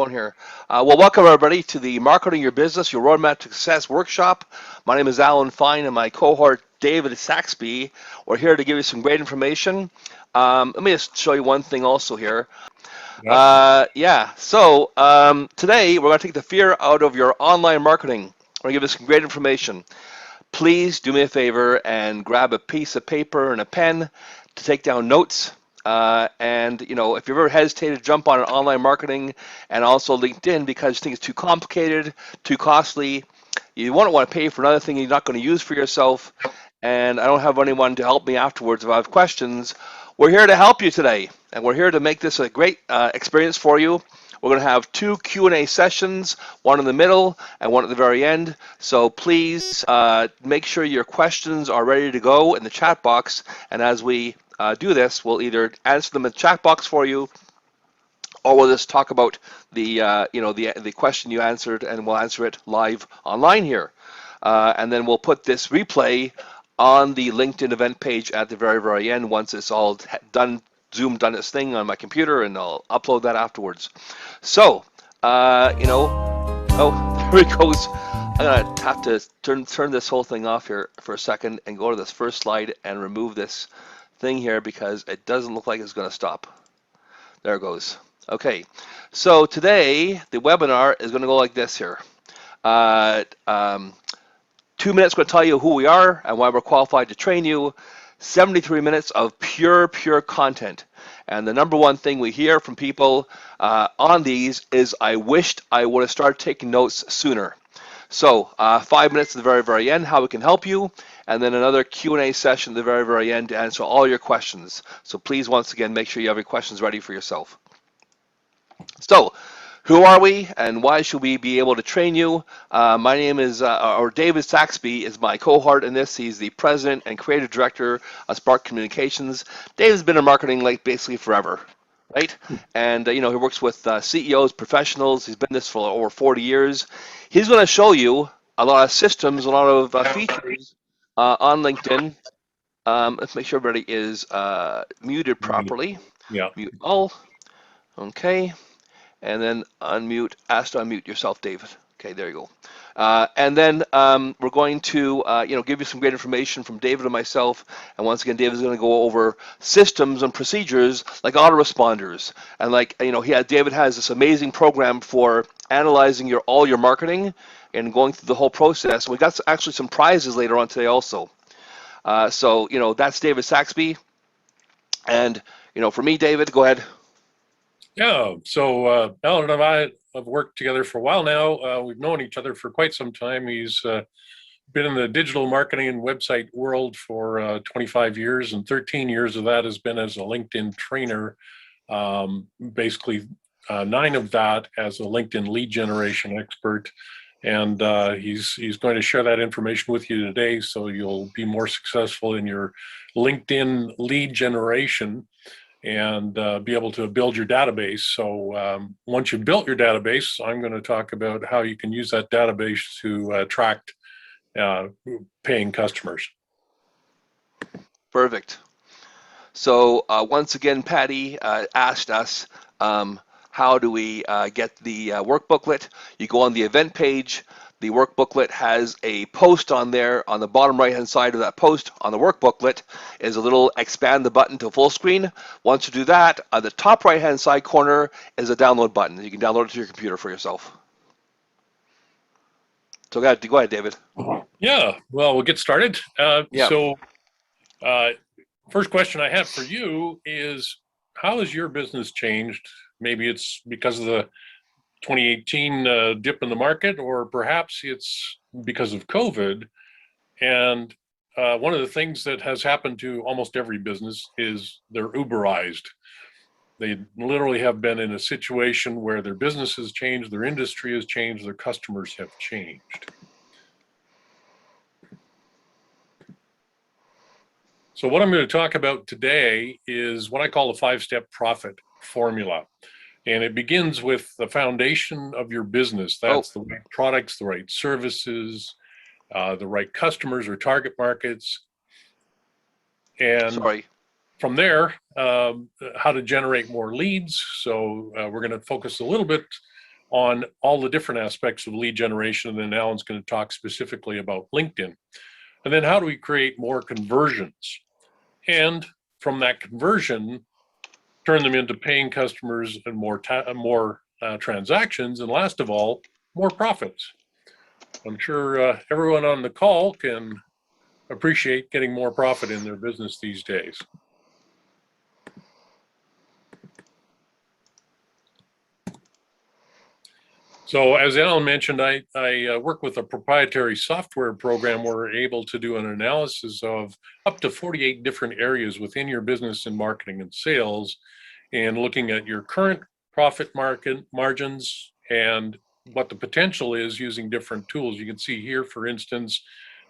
going here? Well, welcome everybody to the Marketing Your Business, Your Roadmap to Success workshop. My name is Alan Fine and my cohort David Saxby. We're here to give you some great information. Let me just show you one thing also here. Yep. Today we're going to take the fear out of your online marketing. We're going to give you some great information. Please do me a favor and grab a piece of paper and a pen to take down notes. If you've ever hesitated to jump on an online marketing and also LinkedIn because you think it's too complicated, too costly, you won't want to pay for another thing you're not going to use for yourself, and I don't have anyone to help me afterwards if I have questions, we're here to help you today, and we're here to make this a great experience for you. We're going to have two Q&A sessions, one in the middle and one at the very end. So please make sure your questions are ready to go in the chat box. And as we do this, we'll either answer them in the chat box for you, or we'll just talk about the question you answered, and we'll answer it live online here. And then we'll put this replay on the LinkedIn event page at the very, very end once it's all done. Zoom done its thing on my computer, and I'll upload that afterwards. So, oh, there it goes. I'm gonna have to turn this whole thing off here for a second and go to this first slide and remove this thing here because it doesn't look like it's gonna stop. There it goes. Okay, so today the webinar is gonna go like this here. 2 minutes going to tell you who we are and why we're qualified to train you. 73 minutes of pure content. And the number one thing we hear from people on these is, I wished I would have started taking notes sooner. So 5 minutes at the very, very end, how we can help you, and then another Q&A session at the very, very end to answer all your questions. So please, once again, make sure you have your questions ready for yourself. So, who are we and why should we be able to train you? My name is, David Saxby is my cohort in this. He's the president and creative director of Spark Communications. David's been in marketing like basically forever, right? And he works with CEOs, professionals. He's been this for over 40 years. He's going to show you a lot of systems, a lot of features on LinkedIn. Let's make sure everybody is muted properly. Yeah. Mute all. Okay. And then ask to unmute yourself, David. Okay, there you go. And then we're going to, give you some great information from David and myself. And once again, David's going to go over systems and procedures like autoresponders. And David has this amazing program for analyzing all your marketing and going through the whole process. We got actually some prizes later on today also. That's David Saxby. And, for me, David, go ahead. Yeah. So Alan and I have worked together for a while now. We've known each other for quite some time. He's been in the digital marketing and website world for 25 years, and 13 years of that has been as a LinkedIn trainer. Basically, 9 of that as a LinkedIn lead generation expert. And he's going to share that information with you today, so you'll be more successful in your LinkedIn lead generation and be able to build your database. So once you've built your database, I'm going to talk about how you can use that database to attract paying customers. Perfect. So once again, Patty asked us, how do we get the workbooklet? You go on the event page. The workbooklet has a post on there. On the bottom right-hand side of that post on the workbooklet is a little expand the button to full screen. Once you do that, on the top right-hand side corner is a download button. You can download it to your computer for yourself. So go ahead, David. Yeah, well, we'll get started. Yeah. So first question I have for you is, how has your business changed? Maybe it's because of the 2018 dip in the market, or perhaps it's because of COVID. And one of the things that has happened to almost every business is they're Uberized. They literally have been in a situation where their business has changed, their industry has changed, their customers have changed. So what I'm going to talk about today is what I call the 5-step profit formula. And it begins with the foundation of your business. That's the right products, the right services, the right customers or target markets. And from there, how to generate more leads. So we're going to focus a little bit on all the different aspects of lead generation. And then Alan's going to talk specifically about LinkedIn. And then how do we create more conversions? And from that conversion, turn them into paying customers and more transactions. And last of all, more profits. I'm sure everyone on the call can appreciate getting more profit in their business these days. So as Alan mentioned, I work with a proprietary software program where we're able to do an analysis of up to 48 different areas within your business in marketing and sales, and looking at your current profit margins and what the potential is using different tools. You can see here, for instance,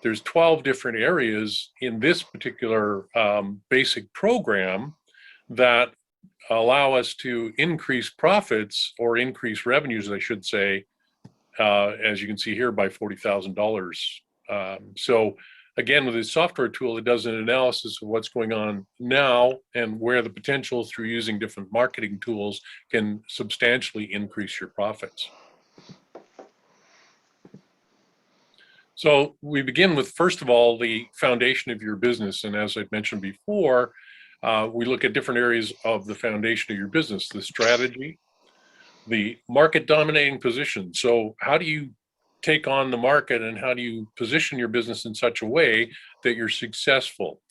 there's 12 different areas in this particular basic program that allow us to increase profits, or increase revenues, I should say, as you can see here, by $40,000. So again, with this software tool, it does an analysis of what's going on now and where the potential through using different marketing tools can substantially increase your profits. So we begin with, first of all, the foundation of your business. And as I've mentioned before, we look at different areas of the foundation of your business: the strategy, the market dominating position. So how do you take on the market, and how do you position your business in such a way that you're successful?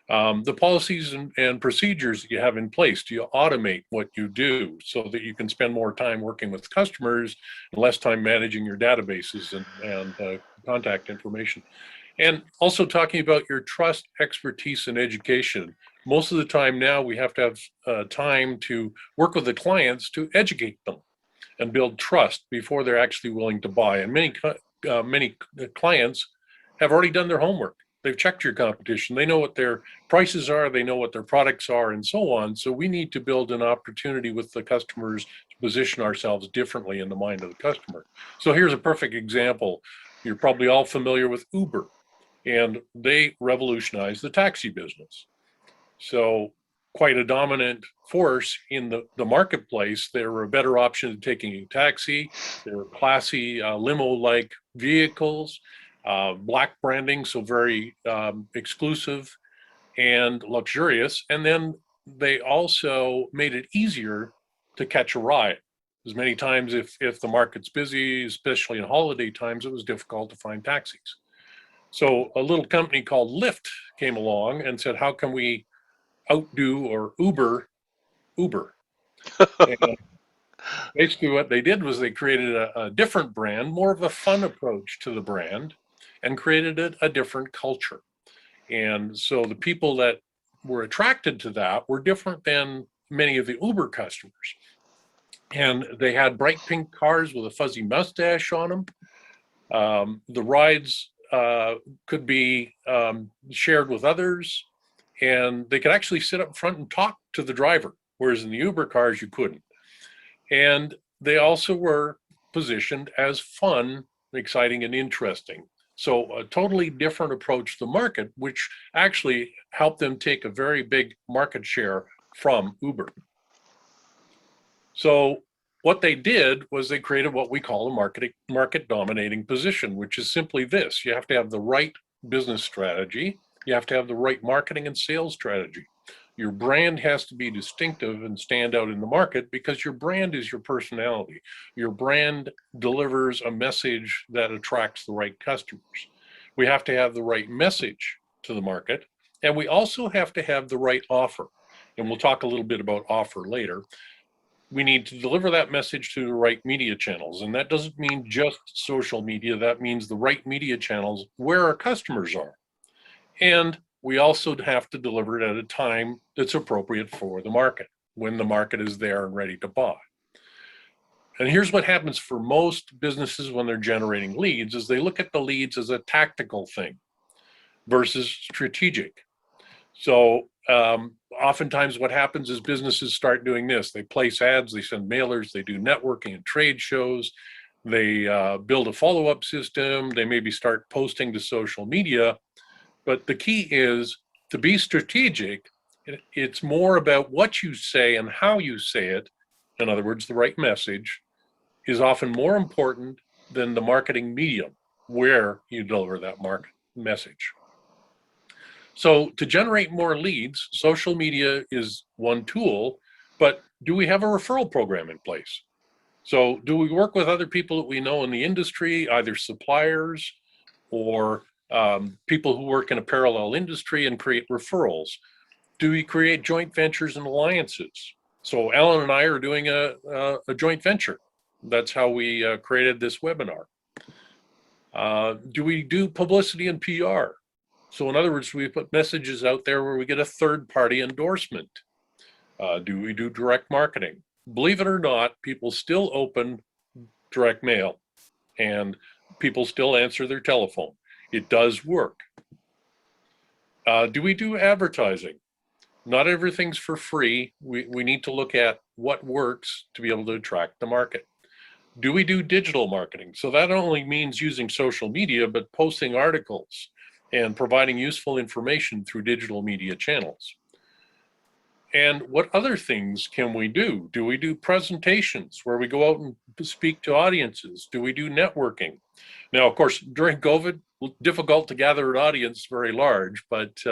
The policies and procedures that you have in place. Do you automate what you do so that you can spend more time working with customers and less time managing your databases and contact information? And also talking about your trust, expertise, and education. Most of the time now we have to have time to work with the clients to educate them and build trust before they're actually willing to buy. And many clients have already done their homework. They've checked your competition. They know what their prices are. They know what their products are, and so on. So we need to build an opportunity with the customers to position ourselves differently in the mind of the customer. So here's a perfect example. You're probably all familiar with Uber, and they revolutionized the taxi business. So quite a dominant force in the marketplace. They were a better option than taking a taxi. They were classy limo-like vehicles. Black branding, so very exclusive and luxurious. And then they also made it easier to catch a ride. As many times, if the market's busy, especially in holiday times, it was difficult to find taxis. So a little company called Lyft came along and said, how can we outdo or Uber? And basically what they did was they created a different brand, more of a fun approach to the brand, and created a different culture. And so the people that were attracted to that were different than many of the Uber customers. And they had bright pink cars with a fuzzy mustache on them. The rides could be shared with others, and they could actually sit up front and talk to the driver, whereas in the Uber cars you couldn't. And they also were positioned as fun, exciting, and interesting. So a totally different approach to the market, which actually helped them take a very big market share from Uber. So what they did was they created what we call a market dominating position, which is simply this: you have to have the right business strategy, you have to have the right marketing and sales strategy. Your brand has to be distinctive and stand out in the market, because your brand is your personality. Your brand delivers a message that attracts the right customers. We have to have the right message to the market, and we also have to have the right offer. And we'll talk a little bit about offer later. We need to deliver that message to the right media channels. And that doesn't mean just social media. That means the right media channels where our customers are. And we also have to deliver it at a time that's appropriate for the market, when the market is there and ready to buy. And here's what happens for most businesses when they're generating leads: is they look at the leads as a tactical thing versus strategic. So oftentimes what happens is businesses start doing this. They place ads, they send mailers, they do networking and trade shows, they build a follow-up system, they maybe start posting to social media. But the key is to be strategic. It's more about what you say and how you say it. In other words, the right message. is often more important than the marketing medium where you deliver that market message. So to generate more leads, social media is one tool, but do we have a referral program in place? So do we work with other people that we know in the industry, either suppliers or people who work in a parallel industry, and create referrals? Do we create joint ventures and alliances? So Alan and I are doing a joint venture. That's how we created this webinar. Do we do publicity and PR? So in other words, we put messages out there where we get a third-party endorsement. Do we do direct marketing? Believe it or not, people still open direct mail and people still answer their telephone. It does work. Do we do advertising? Not everything's for free. We need to look at what works to be able to attract the market. Do we do digital marketing? So that not only means using social media, but posting articles and providing useful information through digital media channels. And what other things can we do? Do we do presentations where we go out and speak to audiences? Do we do networking? Now, of course, during COVID, difficult to gather an audience very large, but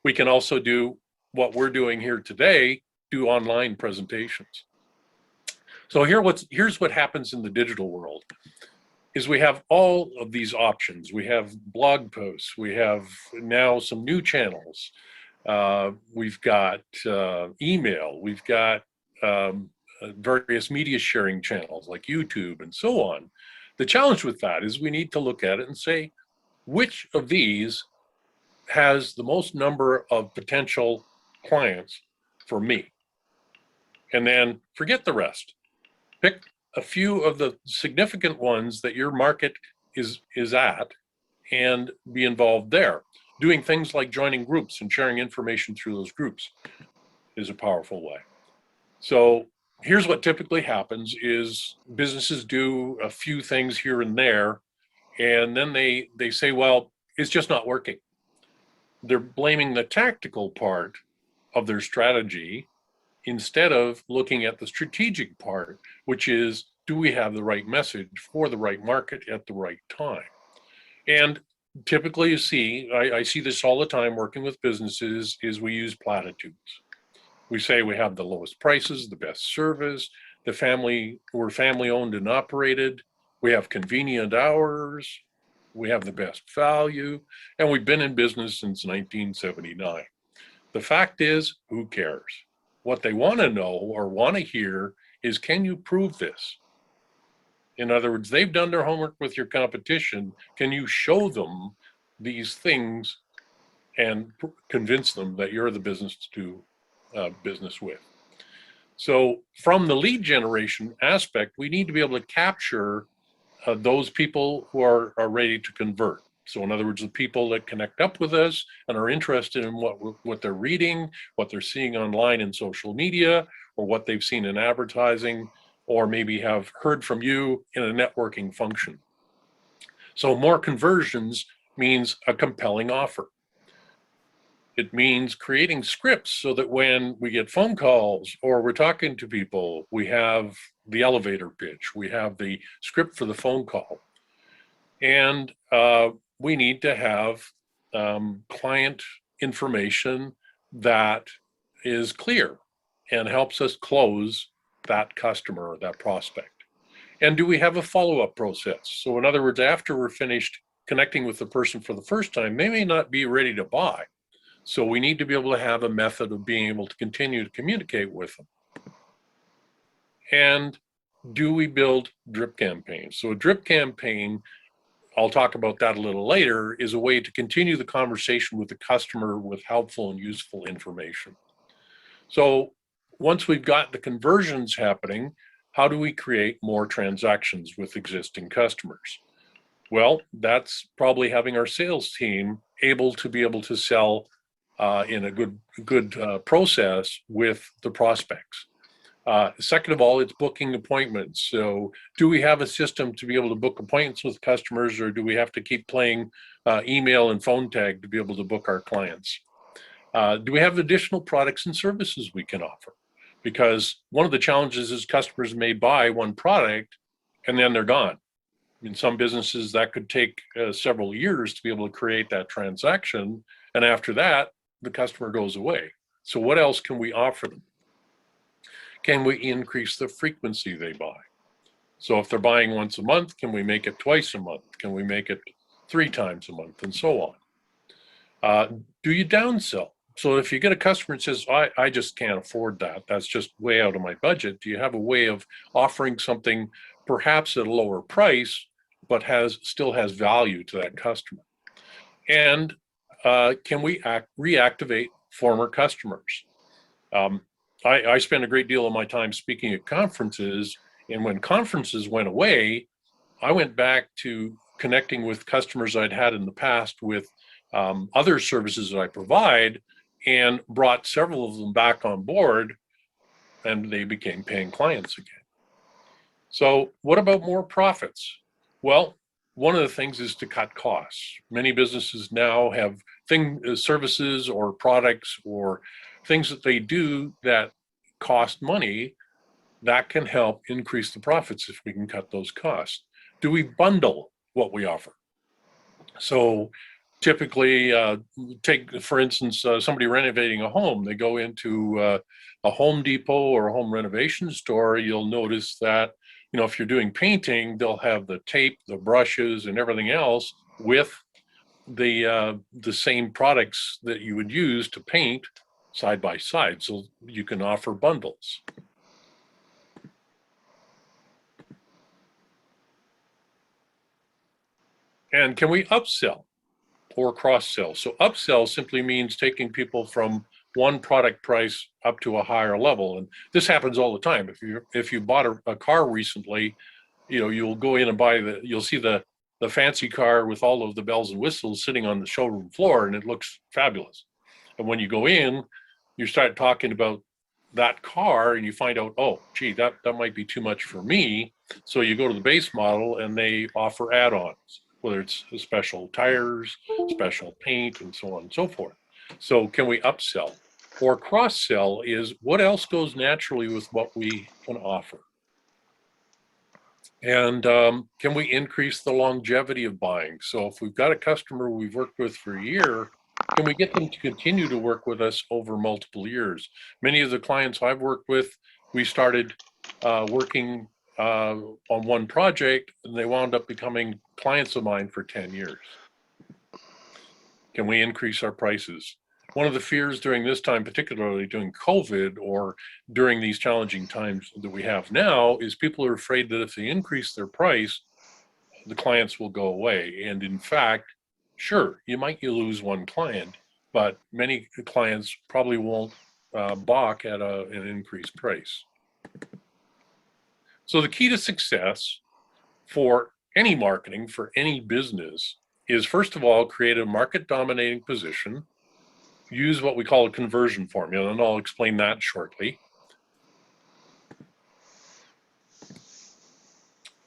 we can also do what we're doing here today, do online presentations. So here's what happens in the digital world, is we have all of these options. We have blog posts, we have now some new channels, we've got email, we've got various media sharing channels like YouTube and so on. The challenge with that is we need to look at it and say, which of these has the most number of potential clients for me? And then forget the rest. Pick a few of the significant ones that your market is at and be involved there. Doing things like joining groups and sharing information through those groups is a powerful way. So here's what typically happens is businesses do a few things here and there, and then they say, well, it's just not working. They're blaming the tactical part of their strategy instead of looking at the strategic part, which is, do we have the right message for the right market at the right time? And typically you see, I see this all the time working with businesses, is we use platitudes. We say we have the lowest prices, the best service, we're family owned and operated, we have convenient hours, we have the best value, and we've been in business since 1979. The fact is, who cares? What they want to know or want to hear is, can you prove this? In other words, they've done their homework with your competition. Can you show them these things and convince them that you're the business to do business with? So from the lead generation aspect, we need to be able to capture those people who are ready to convert. So in other words, the people that connect up with us and are interested in what they're reading, what they're seeing online in social media, or what they've seen in advertising, or maybe have heard from you in a networking function. So more conversions means a compelling offer. It means creating scripts so that when we get phone calls or we're talking to people, we have the elevator pitch, we have the script for the phone call. And we need to have client information that is clear and helps us close that customer or that prospect. And do we have a follow-up process? So in other words, after we're finished connecting with the person for the first time, they may not be ready to buy. So we need to be able to have a method of being able to continue to communicate with them. And do we build drip campaigns? So a drip campaign, I'll talk about that a little later, is a way to continue the conversation with the customer with helpful and useful information. So once we've got the conversions happening, how do we create more transactions with existing customers? Well, that's probably having our sales team able to sell in a good process with the prospects. Second of all, it's booking appointments. So do we have a system to be able to book appointments with customers, or do we have to keep playing email and phone tag to be able to book our clients? Do we have additional products and services we can offer? Because one of the challenges is customers may buy one product and then they're gone. In some businesses, that could take several years to be able to create that transaction. And after that, the customer goes away. So what else can we offer them? Can we increase the frequency they buy? So if they're buying once a month, can we make it twice a month? Can we make it 3 times a month, and so on? Do you downsell? So if you get a customer that says, I just can't afford that, that's just way out of my budget, do you have a way of offering something perhaps at a lower price, but still has value to that customer? And can we reactivate former customers? I spend a great deal of my time speaking at conferences, and when conferences went away, I went back to connecting with customers I'd had in the past with other services that I provide, and brought several of them back on board, and they became paying clients again. So what about more profits? Well, one of the things is to cut costs. Many businesses now have services or products or things that they do that cost money that can help increase the profits if we can cut those costs. Do we bundle what we offer? So typically, take, for instance, somebody renovating a home, they go into a Home Depot or a home renovation store, you'll notice that, if you're doing painting, they'll have the tape, the brushes, and everything else with the same products that you would use to paint side by side. So you can offer bundles. And can we upsell or cross-sell? So upsell simply means taking people from one product price up to a higher level. And this happens all the time. If you bought a car recently, you'll go in and you'll see the fancy car with all of the bells and whistles sitting on the showroom floor, and it looks fabulous. And when you go in, you start talking about that car and you find out, oh, gee, that might be too much for me. So you go to the base model and they offer add-ons, whether it's special tires, special paint, and so on and so forth. So can we upsell? Or cross-sell is what else goes naturally with what we can offer? And can we increase the longevity of buying? So if we've got a customer we've worked with for a year, can we get them to continue to work with us over multiple years? Many of the clients I've worked with, we started working on one project, and they wound up becoming clients of mine for 10 years. Can we increase our prices? One of the fears during this time, particularly during COVID or during these challenging times that we have now, is people are afraid that if they increase their price, the clients will go away. And in fact, sure, you lose one client, but many clients probably won't balk at an increased price. So the key to success for any marketing, for any business, is first of all, create a market dominating position, use what we call a conversion formula, and I'll explain that shortly.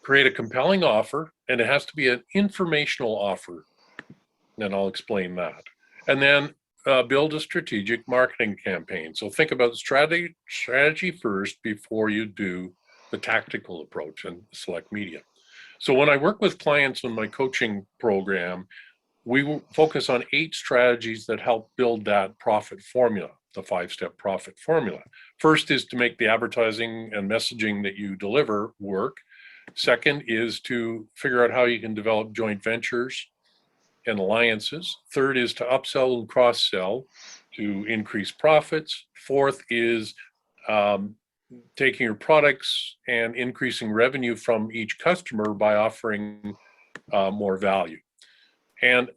Create a compelling offer, and it has to be an informational offer, and I'll explain that. And then build a strategic marketing campaign. So think about strategy first before you do the tactical approach and select media. So when I work with clients in my coaching program, we focus on 8 strategies that help build that profit formula, the 5-step profit formula. First is to make the advertising and messaging that you deliver work. Second is to figure out how you can develop joint ventures and alliances. Third is to upsell and cross-sell to increase profits. Fourth is taking your products and increasing revenue from each customer by offering more value. And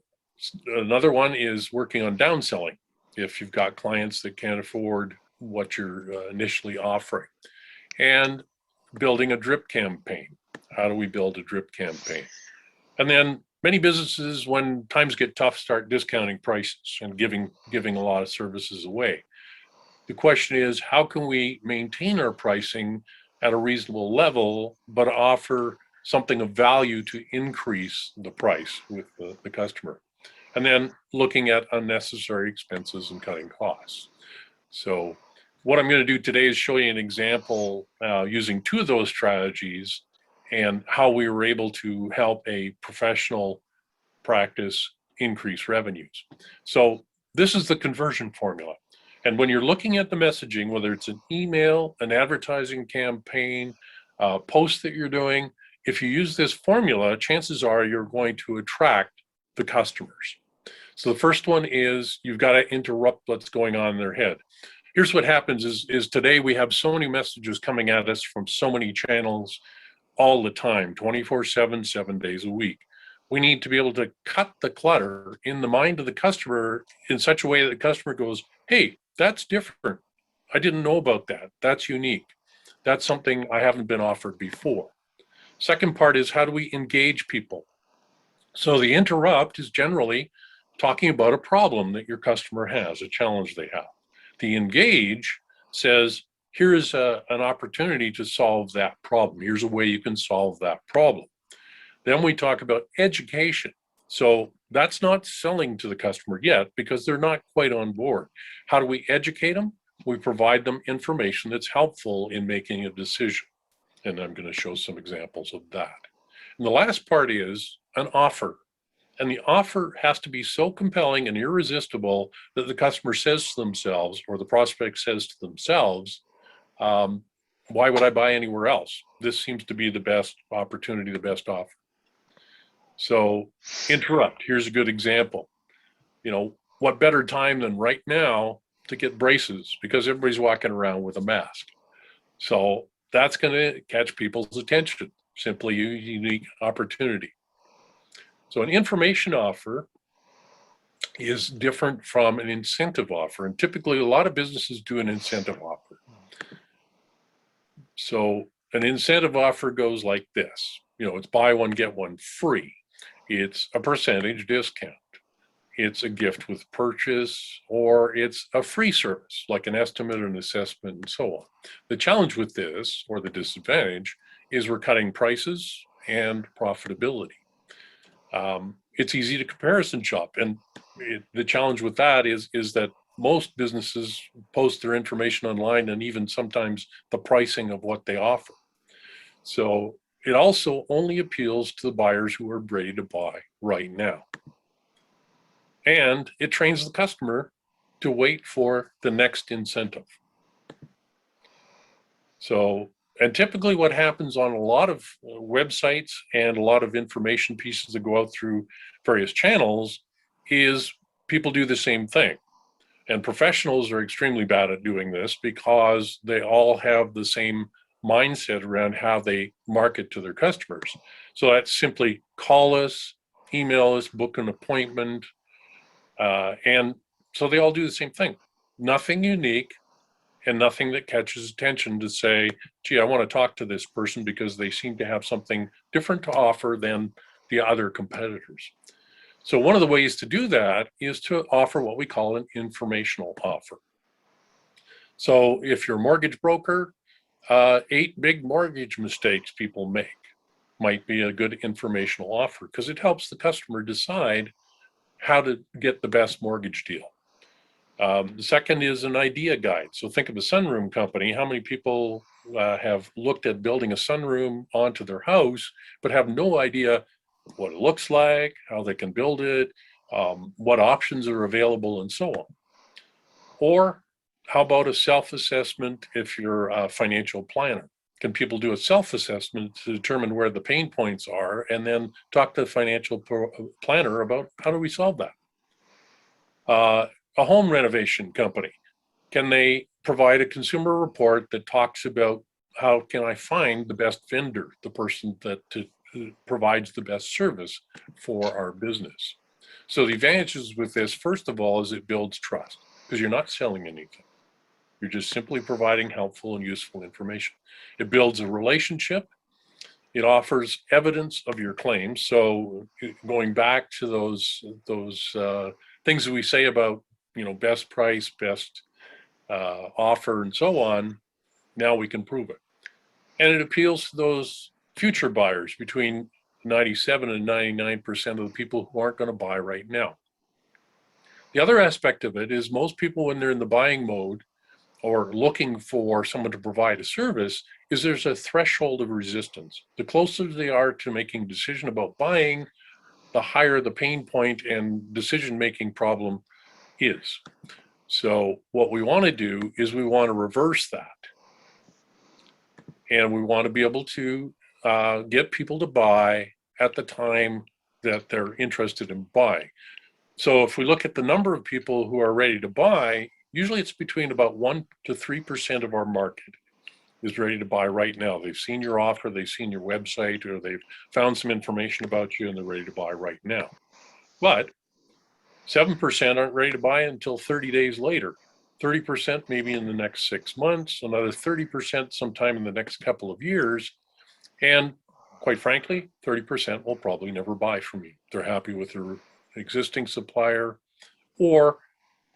another one is working on downselling if you've got clients that can't afford what you're initially offering. And building a drip campaign. How do we build a drip campaign? And then many businesses, when times get tough, start discounting prices and giving a lot of services away. The question is, how can we maintain our pricing at a reasonable level, but offer something of value to increase the price with the customer? And then looking at unnecessary expenses and cutting costs. So what I'm going to do today is show you an example using 2 of those strategies and how we were able to help a professional practice increase revenues. So this is the conversion formula. And when you're looking at the messaging, whether it's an email, an advertising campaign, a post that you're doing, if you use this formula, chances are you're going to attract the customers. So the first one is you've got to interrupt what's going on in their head. Here's what happens is today we have so many messages coming at us from so many channels all the time, 24/7, 7 days a week. We need to be able to cut the clutter in the mind of the customer in such a way that the customer goes, hey, that's different. I didn't know about that. That's unique. That's something I haven't been offered before. Second part is how do we engage people? So the interrupt is generally talking about a problem that your customer has, a challenge they have. The engage says, here's an opportunity to solve that problem. Here's a way you can solve that problem. Then we talk about education. So that's not selling to the customer yet because they're not quite on board. How do we educate them? We provide them information that's helpful in making a decision. And I'm going to show some examples of that. And the last part is an offer. And the offer has to be so compelling and irresistible that the customer says to themselves, or the prospect says to themselves, why would I buy anywhere else? This seems to be the best opportunity, the best offer. So interrupt. Here's a good example. You know, what better time than right now to get braces because everybody's walking around with a mask. So that's going to catch people's attention. Simply a unique opportunity. So an information offer is different from an incentive offer. And typically a lot of businesses do an incentive offer. So an incentive offer goes like this. You know, it's buy one, get one free. It's a percentage discount. It's a gift with purchase, or it's a free service, like an estimate, an assessment, and so on. The challenge with this, or the disadvantage, is we're cutting prices and profitability. It's easy to comparison shop. And the challenge with that is that most businesses post their information online and even sometimes the pricing of what they offer. So it also only appeals to the buyers who are ready to buy right now. And it trains the customer to wait for the next incentive. So, and typically what happens on a lot of websites and a lot of information pieces that go out through various channels is people do the same thing. And professionals are extremely bad at doing this because they all have the same mindset around how they market to their customers. So that's simply call us, email us, book an appointment. And so they all do the same thing. Nothing unique and nothing that catches attention to say, gee, I want to talk to this person because they seem to have something different to offer than the other competitors. So one of the ways to do that is to offer what we call an informational offer. So if you're a mortgage broker, 8 big mortgage mistakes people make might be a good informational offer because it helps the customer decide how to get the best mortgage deal. The second is an idea guide. So think of a sunroom company. How many people have looked at building a sunroom onto their house, but have no idea what it looks like, how they can build it, what options are available, and so on. Or how about a self-assessment if you're a financial planner? Can people do a self-assessment to determine where the pain points are and then talk to the financial planner about how do we solve that? A home renovation company, can they provide a consumer report that talks about how can I find the best vendor, the person that provides the best service for our business? So the advantages with this, first of all, is it builds trust because you're not selling anything. You're just simply providing helpful and useful information. It builds a relationship. It offers evidence of your claims. So going back to those things that we say about, you know, best price, best offer, and so on, now we can prove it. And it appeals to those future buyers, between 97 and 99% of the people who aren't going to buy right now. The other aspect of it is most people, when they're in the buying mode or looking for someone to provide a service, is there's a threshold of resistance. The closer they are to making a decision about buying, the higher the pain point and decision-making problem is. So what we want to do is we want to reverse that. And we want to be able to get people to buy at the time that they're interested in buying. So if we look at the number of people who are ready to buy, usually it's between about 1 to 3% of our market is ready to buy right now. They've seen your offer, they've seen your website, or they've found some information about you and they're ready to buy right now. But 7% aren't ready to buy until 30 days later. 30% maybe in the next 6 months, another 30% sometime in the next couple of years. And quite frankly, 30% will probably never buy from you. They're happy with their existing supplier, or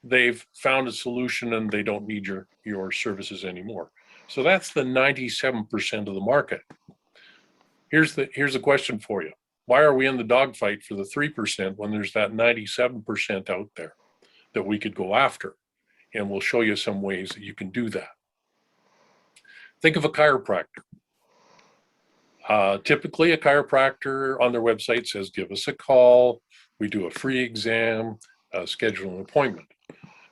they've found a solution and they don't need your services anymore. So that's the 97% of the market. Here's a question for you. Why are we in the dogfight for the 3% when there's that 97% out there that we could go after? And we'll show you some ways that you can do that. Think of a chiropractor. Typically, a chiropractor on their website says, give us a call. We do a free exam, schedule an appointment.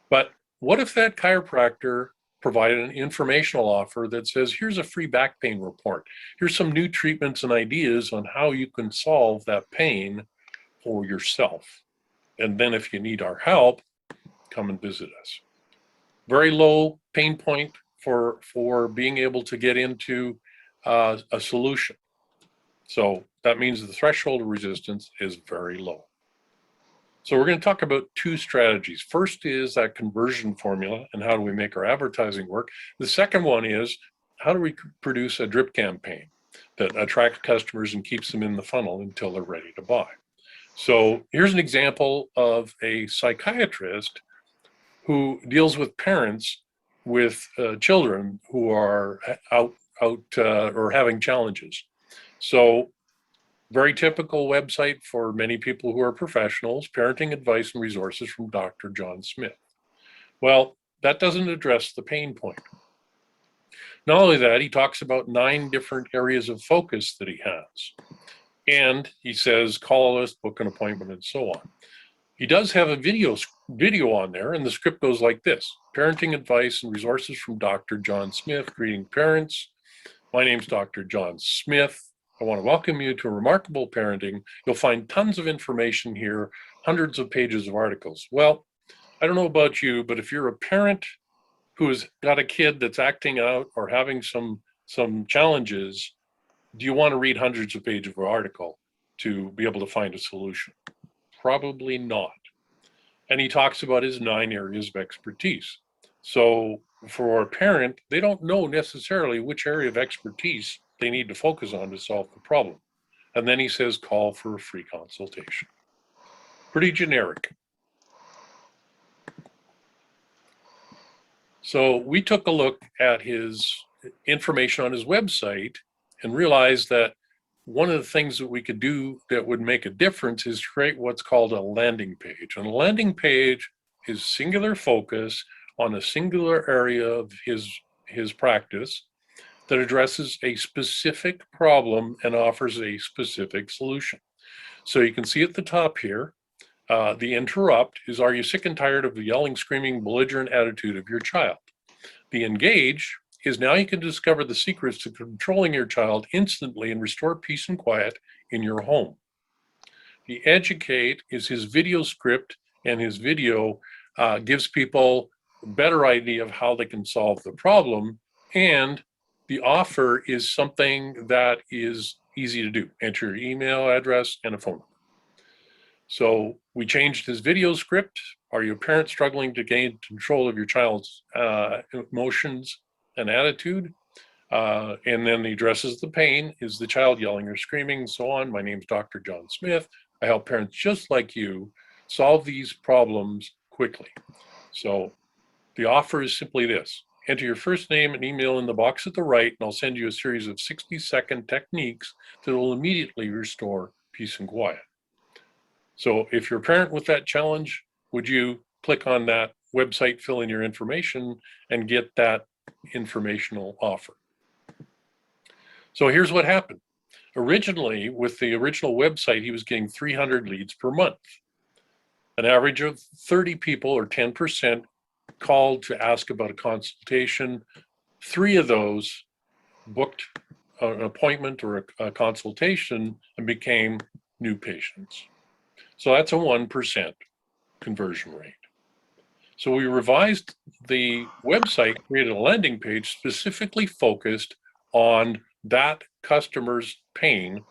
But what if that chiropractor provided an informational offer that says, here's a free back pain report. Here's some new treatments and ideas on how you can solve that pain for yourself. And then if you need our help, come and visit us. Very low pain point for being able to get into a solution. So that means the threshold of resistance is very low. So we're going to talk about two strategies. First is that conversion formula and how do we make our advertising work. The second one is how do we produce a drip campaign that attracts customers and keeps them in the funnel until they're ready to buy. So here's an example of a psychiatrist who deals with parents with children who are out or having challenges. So very typical website for many people who are professionals, parenting advice and resources from Dr. John Smith. Well, that doesn't address the pain point. Not only that, he talks about 9 different areas of focus that he has. And he says, call us, book an appointment, and so on. He does have a video on there, and the script goes like this. Parenting advice and resources from Dr. John Smith. Greeting parents. My name's Dr. John Smith. I want to welcome you to Remarkable Parenting. You'll find tons of information here, hundreds of pages of articles. Well, I don't know about you, but if you're a parent who has got a kid that's acting out or having some challenges, do you want to read hundreds of pages of an article to be able to find a solution? Probably not. And he talks about his 9 areas of expertise. So for a parent, they don't know necessarily which area of expertise they need to focus on to solve the problem. And then he says, call for a free consultation. Pretty generic. So we took a look at his information on his website and realized that one of the things that we could do that would make a difference is create what's called a landing page. And a landing page is singular focus on a singular area of his practice that addresses a specific problem and offers a specific solution. So you can see at the top here, the interrupt is, are you sick and tired of the yelling, screaming, belligerent attitude of your child? The engage is, now you can discover the secrets to controlling your child instantly and restore peace and quiet in your home. The educate is his video script, and his video gives people a better idea of how they can solve the problem. And the offer is something that is easy to do. Enter your email address and a phone number. So we changed his video script. Are you a parent struggling to gain control of your child's emotions and attitude? And then he addresses the pain. Is the child yelling or screaming and so on? My name's Dr. John Smith. I help parents just like you solve these problems quickly. So the offer is simply this. Enter your first name and email in the box at the right, and I'll send you a series of 60-second techniques that will immediately restore peace and quiet. So if you're a parent with that challenge, would you click on that website, fill in your information, and get that informational offer? So here's what happened. Originally, with the original website, he was getting 300 leads per month. An average of 30 people, or 10%, called to ask about a consultation. 3 of those booked an appointment or a consultation and became new patients. So that's a 1% conversion rate. So we revised the website, created a landing page specifically focused on that customer's pain,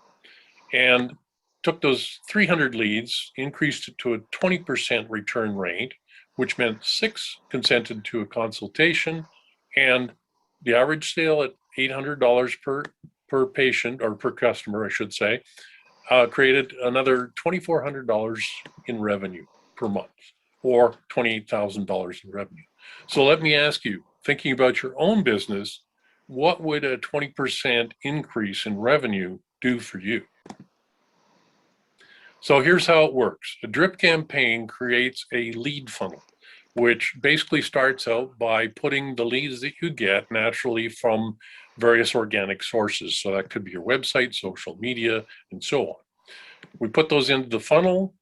and took those 300 leads, increased it to a 20% return rate, which meant 6 consented to a consultation, and the average sale at $800 per patient, or per customer, I should say, created another $2,400 in revenue per month, or $28,000 in revenue. So let me ask you, thinking about your own business, what would a 20% increase in revenue do for you? So here's how it works. A drip campaign creates a lead funnel, which basically starts out by putting the leads that you get naturally from various organic sources. So that could be your website, social media, and so on. We put those into the funnel,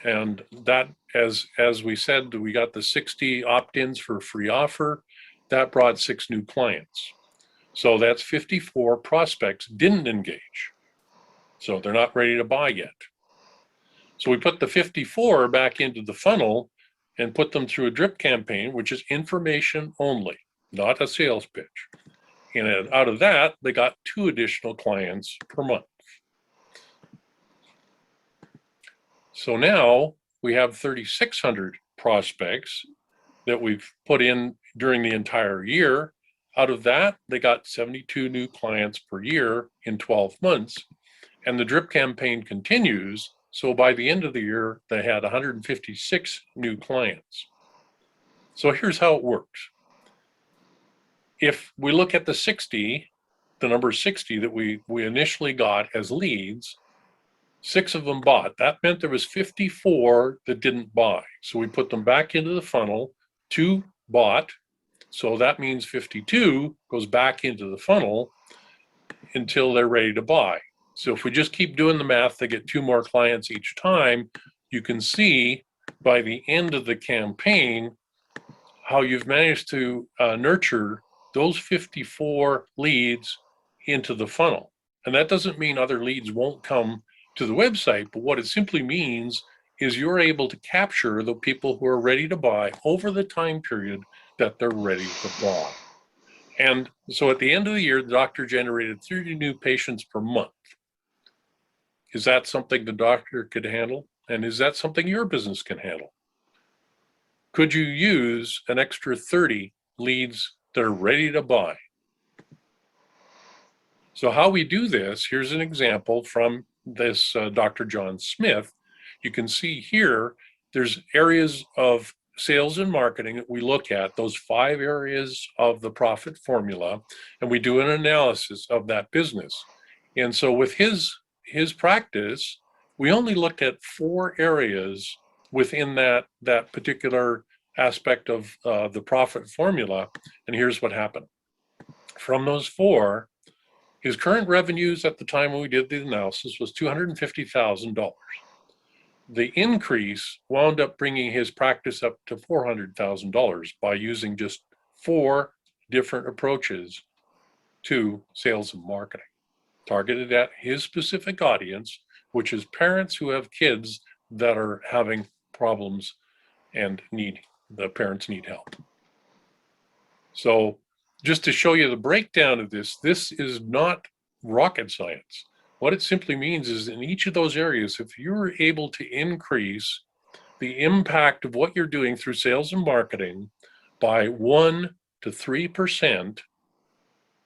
and that, as we said, we got the 60 opt-ins for a free offer. That brought 6 new clients. So that's 54 prospects didn't engage. So they're not ready to buy yet. So we put the 54 back into the funnel and put them through a drip campaign, which is information only, not a sales pitch. And out of that, they got 2 additional clients per month. So now we have 3,600 prospects that we've put in during the entire year. Out of that, they got 72 new clients per year in 12 months. And the drip campaign continues. So by the end of the year, they had 156 new clients. So here's how it works. If we look at the 60, the number 60 that we initially got as leads, 6 of them bought. That meant there was 54 that didn't buy. So we put them back into the funnel. 2 bought. So that means 52 goes back into the funnel until they're ready to buy. So if we just keep doing the math, they get 2 more clients each time. You can see by the end of the campaign how you've managed to nurture those 54 leads into the funnel. And that doesn't mean other leads won't come to the website, but what it simply means is you're able to capture the people who are ready to buy over the time period that they're ready to buy. And so at the end of the year, the doctor generated 30 new patients per month. Is that something the doctor could handle? And is that something your business can handle? Could you use an extra 30 leads that are ready to buy? So how we do this, here's an example from this Dr. John Smith. You can see here, there's areas of sales and marketing that we look at, those 5 areas of the profit formula, and we do an analysis of that business. And so with his practice, we only looked at 4 areas within that particular aspect of the profit formula. And here's what happened. From those 4, his current revenues at the time when we did the analysis was $250,000. The increase wound up bringing his practice up to $400,000 by using just 4 different approaches to sales and marketing, targeted at his specific audience, which is parents who have kids that are having problems and the parents need help. So just to show you the breakdown of this is not rocket science. What it simply means is in each of those areas, if you're able to increase the impact of what you're doing through sales and marketing by 1 to 3%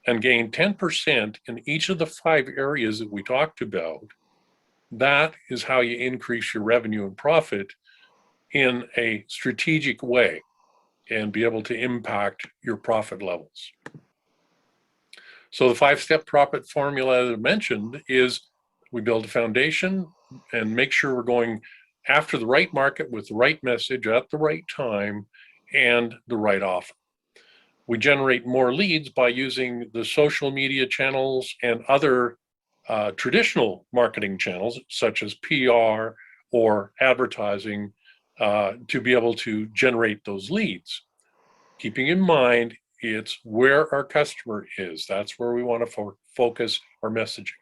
and gain 10% in each of the 5 areas that we talked about, that is how you increase your revenue and profit in a strategic way and be able to impact your profit levels. So the 5-step profit formula that I mentioned is we build a foundation and make sure we're going after the right market with the right message at the right time and the right offer. We generate more leads by using the social media channels and other traditional marketing channels, such as PR or advertising, to be able to generate those leads. Keeping in mind, it's where our customer is. That's where we want to focus our messaging.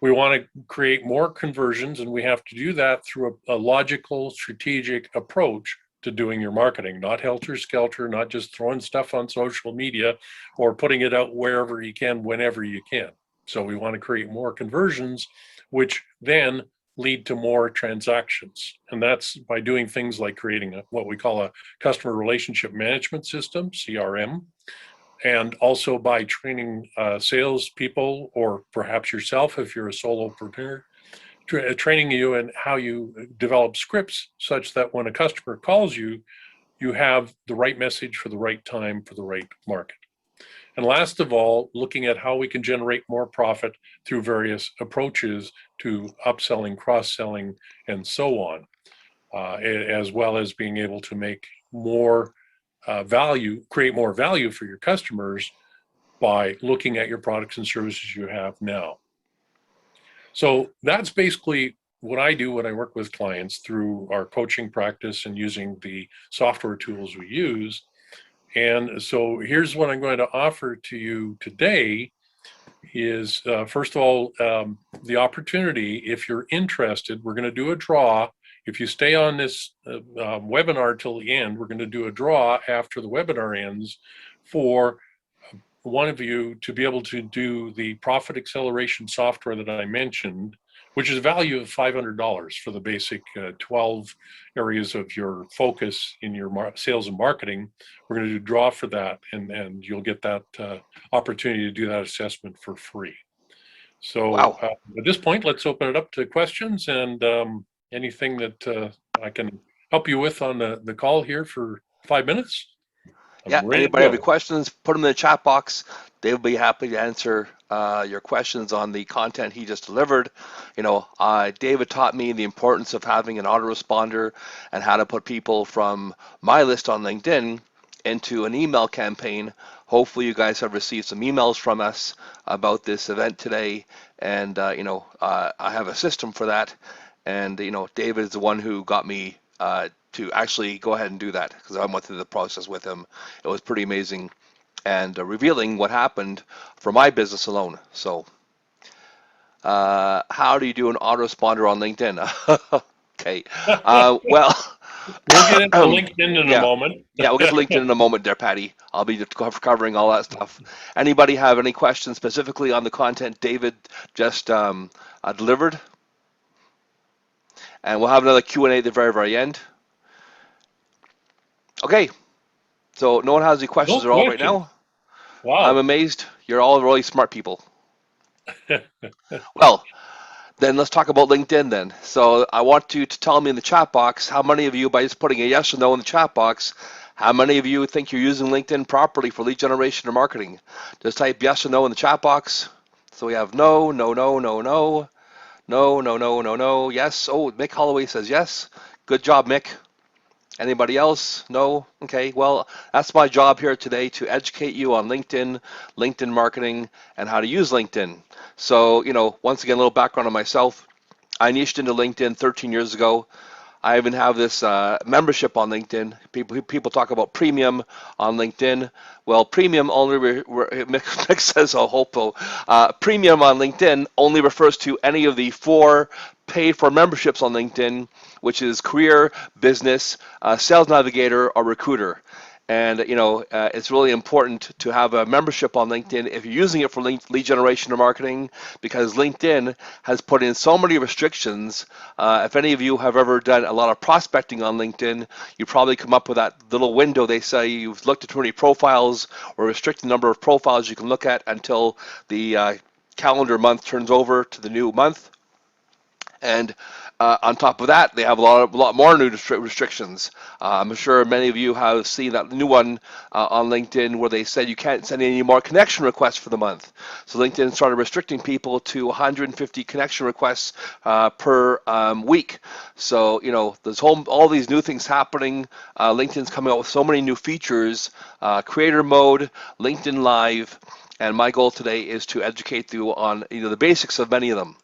We want to create more conversions, and we have to do that through a logical, strategic approach to doing your marketing, not helter-skelter, not just throwing stuff on social media or putting it out wherever you can, whenever you can. So we want to create more conversions, which then lead to more transactions. And that's by doing things like creating what we call a customer relationship management system, CRM, and also by training salespeople, or perhaps yourself if you're a solopreneur, training you in how you develop scripts such that when a customer calls you, you have the right message for the right time for the right market. And last of all, looking at how we can generate more profit through various approaches to upselling, cross-selling, and so on, as well as being able to make more value, create more value for your customers by looking at your products and services you have now. So that's basically what I do when I work with clients through our coaching practice and using the software tools we use. And so here's what I'm going to offer to you today is, first of all, the opportunity. If you're interested, we're going to do a draw. If you stay on this webinar till the end, we're going to do a draw after the webinar ends for one of you to be able to do the profit acceleration software that I mentioned, which is a value of $500 for the basic 12 areas of your focus in your sales and marketing. We're going to do a draw for that, and you'll get that opportunity to do that assessment for free. So Wow. At this point, let's open it up to questions and anything that I can help you with on the call here for 5 minutes. Yeah, anybody have any questions, put them in the chat box. They'll be happy to answer your questions on the content he just delivered. You know, David taught me the importance of having an autoresponder and how to put people from my list on LinkedIn into an email campaign. Hopefully you guys have received some emails from us about this event today. And, I have a system for that. And, David is the one who got me to actually go ahead and do that, because I went through the process with him. It was pretty amazing and revealing what happened for my business alone. So how do you do an autoresponder on LinkedIn? Okay. Well, we'll get into LinkedIn in a moment. Yeah, we'll get to LinkedIn in a moment there, Patty. I'll be covering all that stuff. Anybody have any questions specifically on the content David just delivered? And we'll have another Q&A at the very, very end. Okay, so no one has any questions at all right now? Wow. I'm amazed. You're all really smart people. Well, then let's talk about LinkedIn then. So I want you to tell me in the chat box, how many of you, by just putting a yes or no in the chat box, how many of you think you're using LinkedIn properly for lead generation or marketing? Just type yes or no in the chat box. So we have no, no, no, no, no, no, no, no, no, no, yes. Oh, Mick Holloway says yes. Good job, Mick. Anybody else? No? Okay, well, that's my job here today, to educate you on LinkedIn, LinkedIn marketing, and how to use LinkedIn. So, once again, a little background on myself. I niched into LinkedIn 13 years ago. I even have this membership on LinkedIn. People talk about premium on LinkedIn. Well, premium only, Mick says, oh, hopo. Premium on LinkedIn only refers to any of the 4 paid for memberships on LinkedIn, which is career, business, sales navigator, or recruiter. And, it's really important to have a membership on LinkedIn if you're using it for lead generation or marketing, because LinkedIn has put in so many restrictions. If any of you have ever done a lot of prospecting on LinkedIn, you probably come up with that little window. They say you've looked at too many profiles, or restrict the number of profiles you can look at until the calendar month turns over to the new month. And on top of that, they have a lot more new restrictions. I'm sure many of you have seen that new one on LinkedIn where they said you can't send any more connection requests for the month. So LinkedIn started restricting people to 150 connection requests per week. So there's all these new things happening. LinkedIn's coming out with so many new features, creator mode, LinkedIn Live, and my goal today is to educate you on the basics of many of them.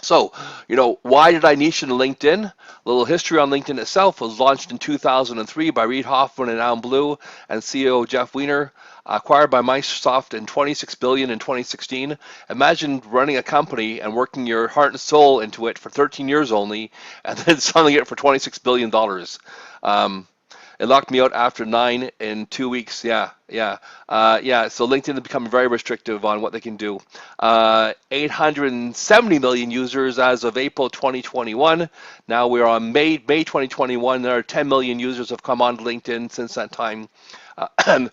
So, why did I niche into LinkedIn? A little history on LinkedIn itself. Was launched in 2003 by Reid Hoffman and Alan Blue and CEO Jeff Weiner, acquired by Microsoft in $26 billion in 2016. Imagine running a company and working your heart and soul into it for 13 years only, and then selling it for $26 billion. It locked me out after 9 in 2 weeks. Yeah. So LinkedIn has become very restrictive on what they can do. 870 million users as of April 2021. Now we're on May 2021. There are 10 million users have come on LinkedIn since that time. And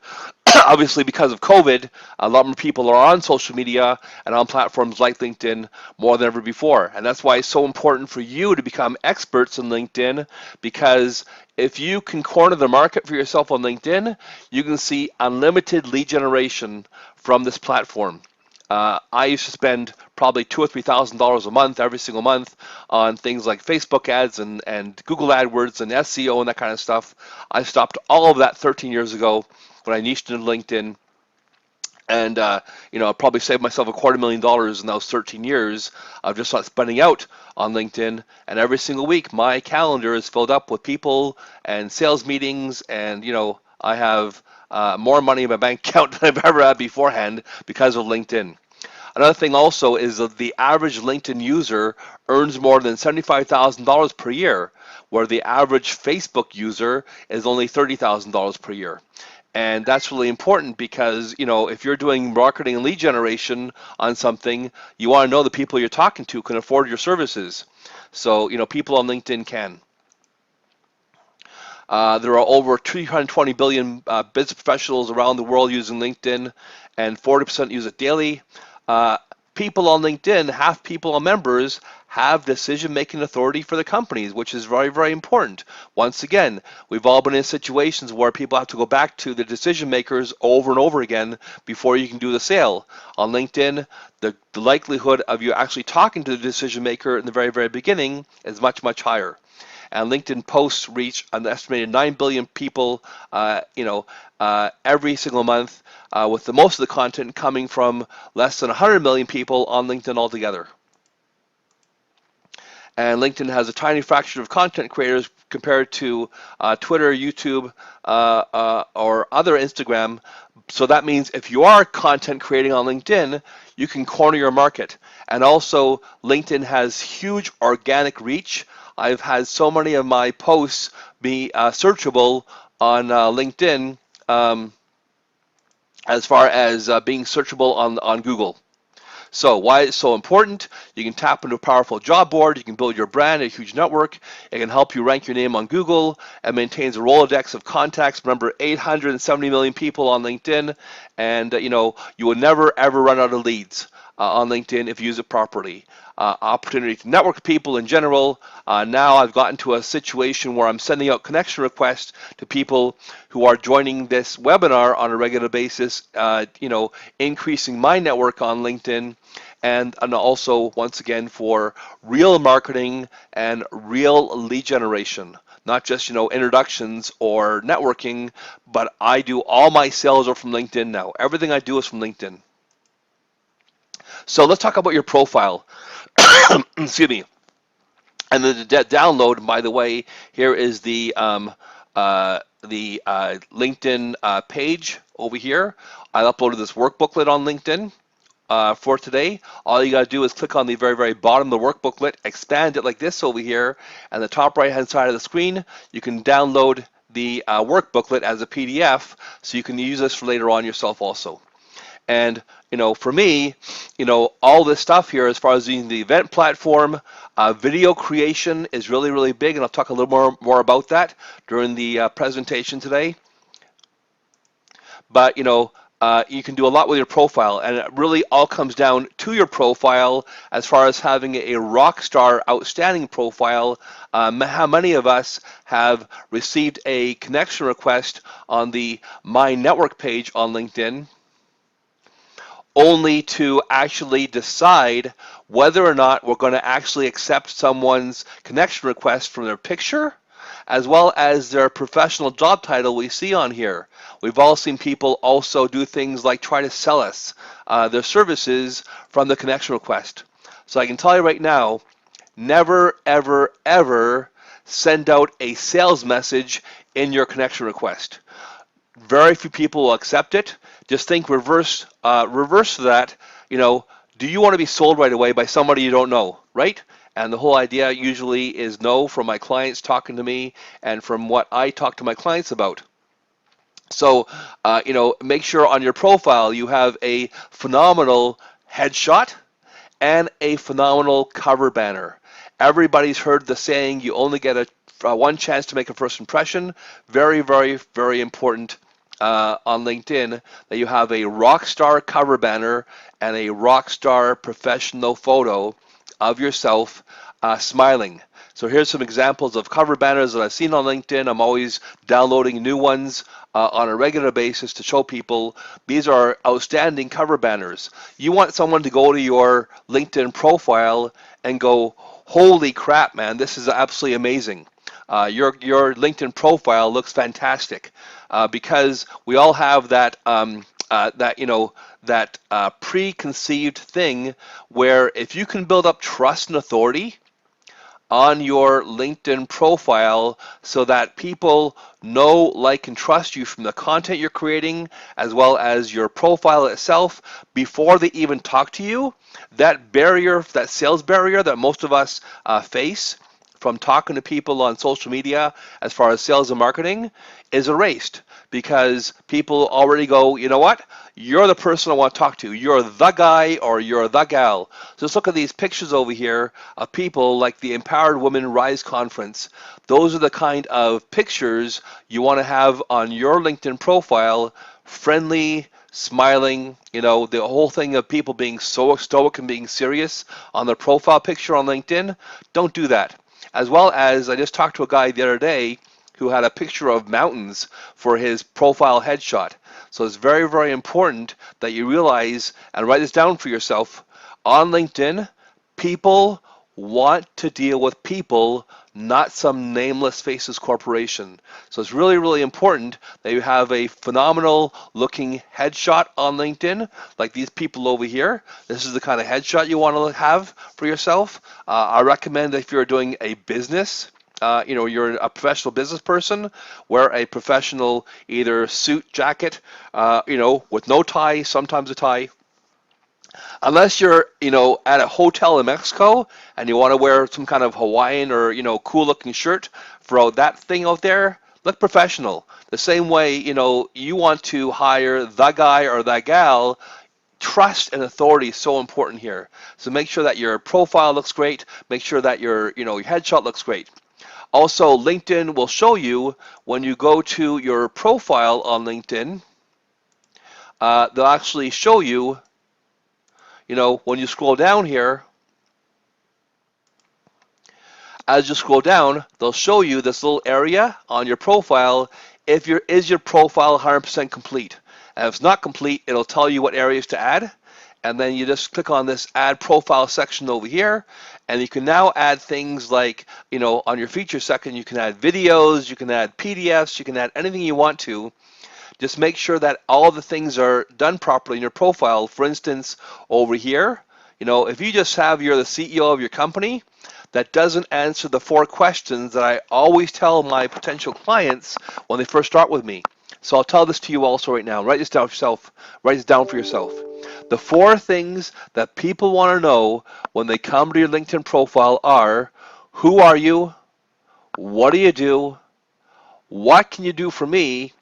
obviously, because of COVID, a lot more people are on social media and on platforms like LinkedIn more than ever before. And that's why it's so important for you to become experts in LinkedIn, because if you can corner the market for yourself on LinkedIn, you can see unlimited lead generation from this platform. I used to spend probably $2,000 or $3,000 a month, every single month, on things like Facebook ads and Google AdWords and SEO and that kind of stuff. I stopped all of that 13 years ago when I niched into LinkedIn. And I probably saved myself $250,000 in those 13 years of just not spending out on LinkedIn. And every single week, my calendar is filled up with people and sales meetings, and I have more money in my bank account than I've ever had beforehand because of LinkedIn. Another thing also is that the average LinkedIn user earns more than $75,000 per year, where the average Facebook user is only $30,000 per year. And that's really important because, if you're doing marketing and lead generation on something, you want to know the people you're talking to can afford your services. So, people on LinkedIn can. There are over 320 billion business professionals around the world using LinkedIn, and 40% use it daily. People on LinkedIn, half people on members, have decision-making authority for the companies, which is very, very important. Once again, we've all been in situations where people have to go back to the decision makers over and over again before you can do the sale. On LinkedIn, the likelihood of you actually talking to the decision maker in the very, very beginning is much, much higher. And LinkedIn posts reach an estimated 9 billion people, every single month, with most of the content coming from less than 100 million people on LinkedIn altogether. And LinkedIn has a tiny fraction of content creators compared to Twitter, YouTube, or other Instagram. So that means if you are content creating on LinkedIn, you can corner your market. And also, LinkedIn has huge organic reach. I've had so many of my posts be searchable on LinkedIn, as far as being searchable on Google. So why it's so important? You can tap into a powerful job board. You can build your brand, a huge network. It can help you rank your name on Google. It maintains a Rolodex of contacts. Remember, 870 million people on LinkedIn, and you will never ever run out of leads on LinkedIn if you use it properly. Opportunity to network with people in general. Now I've gotten to a situation where I'm sending out connection requests to people who are joining this webinar on a regular basis, increasing my network on LinkedIn, and also, once again, for real marketing and real lead generation. Not just, introductions or networking, but I do all my sales are from LinkedIn now. Everything I do is from LinkedIn. So let's talk about your profile. Excuse me. And the download, by the way, here is the LinkedIn page over here. I uploaded this workbooklet on LinkedIn for today. All you got to do is click on the very, very bottom of the workbooklet, expand it like this over here, and the top right-hand side of the screen, you can download the workbooklet as a PDF, so you can use this for later on yourself also. And for me, all this stuff here, as far as using the event platform, video creation is really, really big, and I'll talk a little more about that during the presentation today. But you can do a lot with your profile, and it really all comes down to your profile as far as having a rock star, outstanding profile. How many of us have received a connection request on the My Network page on LinkedIn, only to actually decide whether or not we're going to actually accept someone's connection request from their picture as well as their professional job title we see on here. We've all seen people also do things like try to sell us their services from the connection request. So I can tell you right now, never, ever, ever send out a sales message in your connection request. Very few people will accept it. Just think reverse to that. Do you want to be sold right away by somebody you don't know, right? And the whole idea usually is no, from my clients talking to me and from what I talk to my clients about. So, make sure on your profile you have a phenomenal headshot and a phenomenal cover banner. Everybody's heard the saying, you only get one chance to make a first impression. Very, very, very important on LinkedIn that you have a rock star cover banner and a rock star professional photo of yourself smiling. So here's some examples of cover banners that I've seen on LinkedIn. I'm always downloading new ones on a regular basis to show people these are outstanding cover banners. You want someone to go to your LinkedIn profile and go, holy crap, man, this is absolutely amazing. Your LinkedIn profile looks fantastic because we all have that preconceived thing where if you can build up trust and authority on your LinkedIn profile so that people know, like, and trust you from the content you're creating as well as your profile itself before they even talk to you, that barrier, that sales barrier that most of us face from talking to people on social media as far as sales and marketing is erased because people already go, you know what? You're the person I want to talk to. You're the guy or you're the gal. So let's look at these pictures over here of people like the Empowered Women Rise Conference. Those are the kind of pictures you want to have on your LinkedIn profile, friendly, smiling, the whole thing of people being so stoic and being serious on their profile picture on LinkedIn. Don't do that. As well as I just talked to a guy the other day who had a picture of mountains for his profile headshot. So it's very, very important that you realize and write this down for yourself. On LinkedIn, people want to deal with people, not some nameless faceless corporation. So it's really, really important that you have a phenomenal looking headshot on LinkedIn, like these people over here. This is the kind of headshot you want to have for yourself. I recommend that if you're doing a business, you're a professional business person, wear a professional either suit, jacket, with no tie, sometimes a tie. Unless you're, at a hotel in Mexico and you want to wear some kind of Hawaiian or, cool looking shirt for that thing out there, look professional. The same way, you want to hire the guy or that gal, trust and authority is so important here. So make sure that your profile looks great. Make sure that your headshot looks great. Also, LinkedIn will show you when you go to your profile on LinkedIn, they'll actually show you, when you scroll down here, as you scroll down, they'll show you this little area on your profile is your profile 100% complete. And if it's not complete, it'll tell you what areas to add. And then you just click on this add profile section over here, and you can now add things like, on your feature section, you can add videos, you can add PDFs, you can add anything you want to. Just make sure that all the things are done properly in your profile. For instance, over here, if you just have you're the CEO of your company, that doesn't answer the 4 questions that I always tell my potential clients when they first start with me. So I'll tell this to you also right now. Write this down for yourself. Write this down for yourself. The 4 things that people want to know when they come to your LinkedIn profile are, who are you? What do you do? What can you do for me?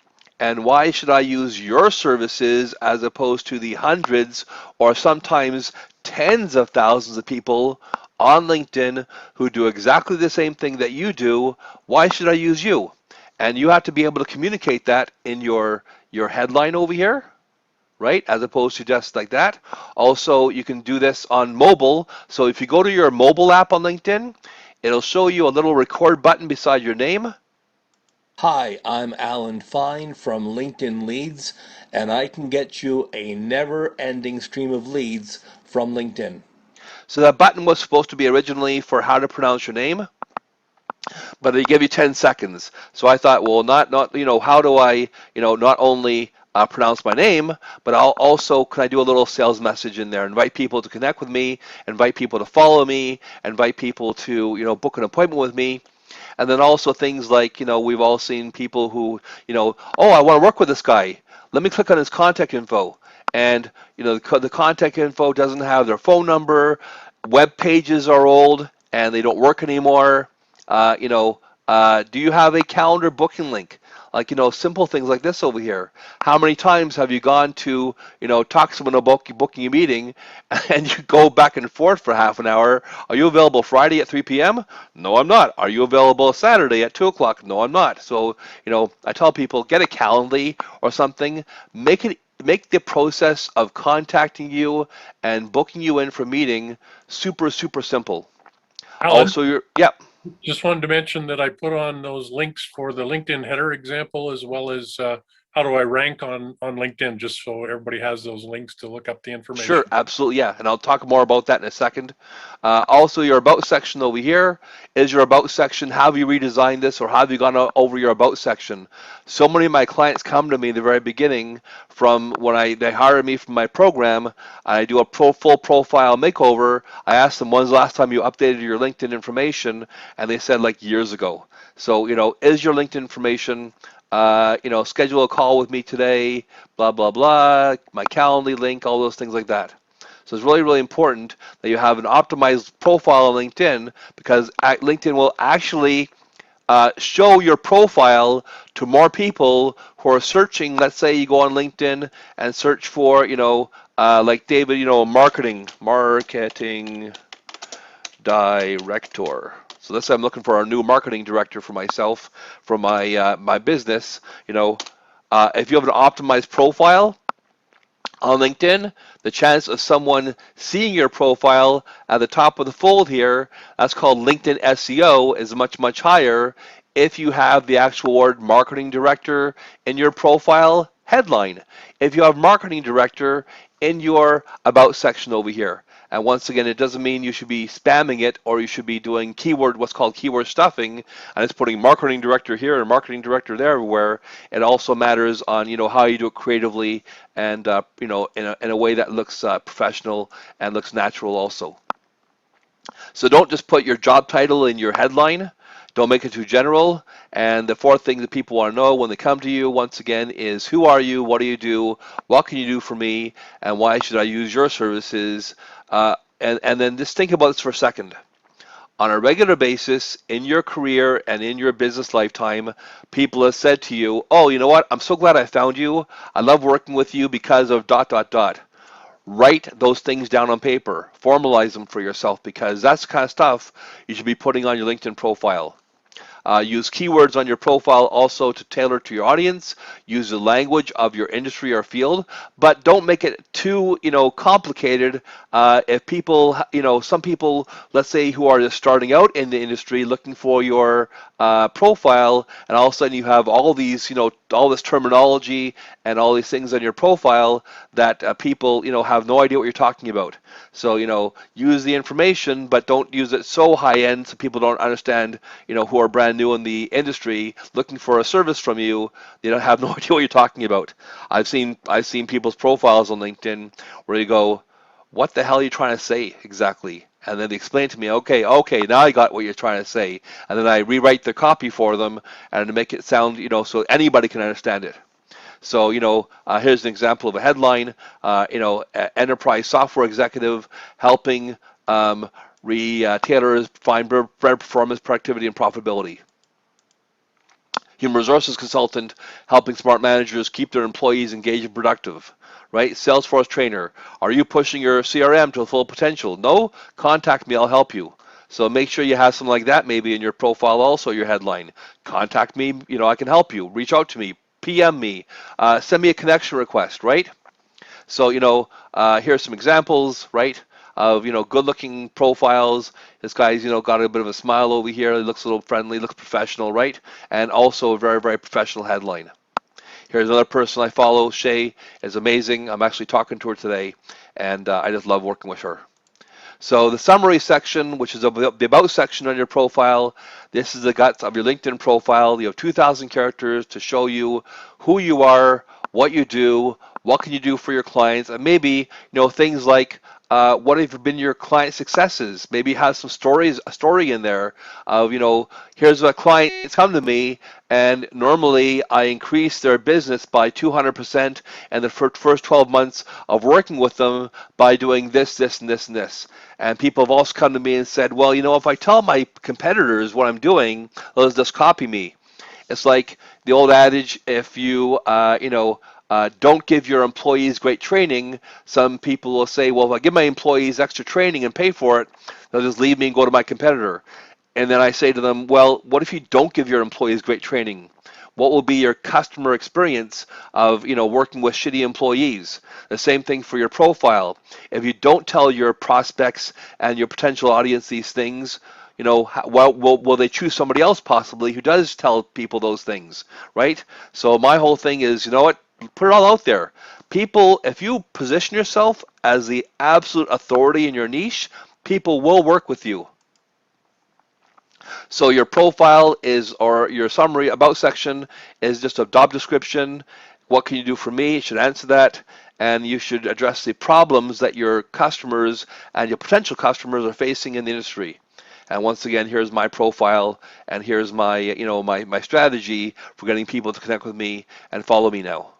And why should I use your services as opposed to the hundreds or sometimes tens of thousands of people on LinkedIn who do exactly the same thing that you do? Why should I use you? And you have to be able to communicate that in your headline over here, right? As opposed to just like that. Also, you can do this on mobile. So if you go to your mobile app on LinkedIn, it'll show you a little record button beside your name. Hi, I'm Alan Fine from LinkedIn Leads, and I can get you a never ending stream of leads from LinkedIn. So that button was supposed to be originally for how to pronounce your name, but they give you 10 seconds. So I thought, well, not how do I not only pronounce my name, but I'll also can I do a little sales message in there, invite people to connect with me, invite people to follow me, invite people to book an appointment with me. And then also things like, we've all seen people who, oh, I want to work with this guy. Let me click on his contact info. And, the contact info doesn't have their phone number. Web pages are old and they don't work anymore. Do you have a calendar booking link? Like, simple things like this over here. How many times have you gone to, talk to someone about booking a meeting and you go back and forth for half an hour? Are you available Friday at 3 p.m.? No, I'm not. Are you available Saturday at 2 o'clock? No, I'm not. So, I tell people, get a Calendly or something. Make the process of contacting you and booking you in for a meeting super, super simple. Alan, Also, yeah. just wanted to mention that I put on those links for the LinkedIn header example, as well as how do I rank on LinkedIn, just so everybody has those links to look up the Sure, information. absolutely, yeah, and I'll talk more about that in a second. Also, your About section over here is your About section. Have you redesigned this, or have you gone over your About section? So many of my clients come to me in the very beginning from when they hire me from my program, and I do a full profile makeover. I ask them, when's the last time you updated your LinkedIn information? And they said like years ago. So, is your LinkedIn information schedule a call with me today, blah, blah, blah, my Calendly link, all those things like that. So it's really, really important that you have an optimized profile on LinkedIn because LinkedIn will actually show your profile to more people who are searching. Let's say you go on LinkedIn and search for, like David, marketing director. So let's say I'm looking for a new marketing director for myself, for my business. If you have an optimized profile on LinkedIn, the chance of someone seeing your profile at the top of the fold here, that's called LinkedIn SEO, is much, much higher if you have the actual word marketing director in your profile headline. If you have marketing director in your about section over here. And once again, it doesn't mean you should be spamming it or you should be doing what's called keyword stuffing, and it's putting marketing director here and marketing director there everywhere. It also matters on how you do it creatively and in a way that looks professional and looks natural also. So don't just put your job title in your headline. Don't make it too general. And the fourth thing that people want to know when they come to you, once again, is who are you? What do you do? What can you do for me? And why should I use your services? And then just think about this for a second. On a regular basis, in your career and in your business lifetime, people have said to you, oh, you know what? I'm so glad I found you. I love working with you because of dot, dot, dot. Write those things down on paper. Formalize them for yourself because that's the kind of stuff you should be putting on your LinkedIn profile. Use keywords on your profile also to tailor to your audience. Use the language of your industry or field, but don't make it too, complicated. If people, some people, let's say, who are just starting out in the industry, looking for your profile, and all of a sudden you have all these, all this terminology and all these things on your profile that people, have no idea what you're talking about. So, use the information, but don't use it so high end so people don't understand, who are brand new in the industry looking for a service from you. They don't have no idea what you're talking about. I've seen people's profiles on LinkedIn where you go, what the hell are you trying to say exactly? And then they explain to me, okay, now I got what you're trying to say. And then I rewrite the copy for them and to make it sound, so anybody can understand it. So, here's an example of a headline, enterprise software executive helping retailers find better performance, productivity, and profitability. Human resources consultant helping smart managers keep their employees engaged and productive. Right? Salesforce trainer. Are you pushing your CRM to full potential? No? Contact me, I'll help you. So make sure you have something like that maybe in your profile also, your headline. Contact me, I can help you. Reach out to me. PM me. Send me a connection request, right? So, here's some examples, right, of, good-looking profiles. This guy's, got a bit of a smile over here. He looks a little friendly, looks professional, right? And also a very, very professional headline. Here's another person I follow. Shay is amazing. I'm actually talking to her today, and I just love working with her. So the summary section, which is the about section on your profile, this is the guts of your LinkedIn profile. You have 2,000 characters to show you who you are, what you do, what can you do for your clients, and maybe things like what have been your client successes. Maybe have some a story in there of here's a client that's come to me, and normally I increase their business by 200% in the first 12 months of working with them by doing this, this, and this, and this. And people have also come to me and said, well, if I tell my competitors what I'm doing, they'll just copy me. It's like the old adage, if you, don't give your employees great training, some people will say, well, if I give my employees extra training and pay for it, they'll just leave me and go to my competitor. And then I say to them, well, what if you don't give your employees great training? What will be your customer experience of working with shitty employees? The same thing for your profile. If you don't tell your prospects and your potential audience these things, will they choose somebody else possibly who does tell people those things, right? So my whole thing is, put it all out there. People, if you position yourself as the absolute authority in your niche, people will work with you. So your profile or your summary about section is just a job description. What can you do for me? You should answer that, and you should address the problems that your customers and your potential customers are facing in the industry. And once again, here's my profile, and here's my, my strategy for getting people to connect with me and follow me now.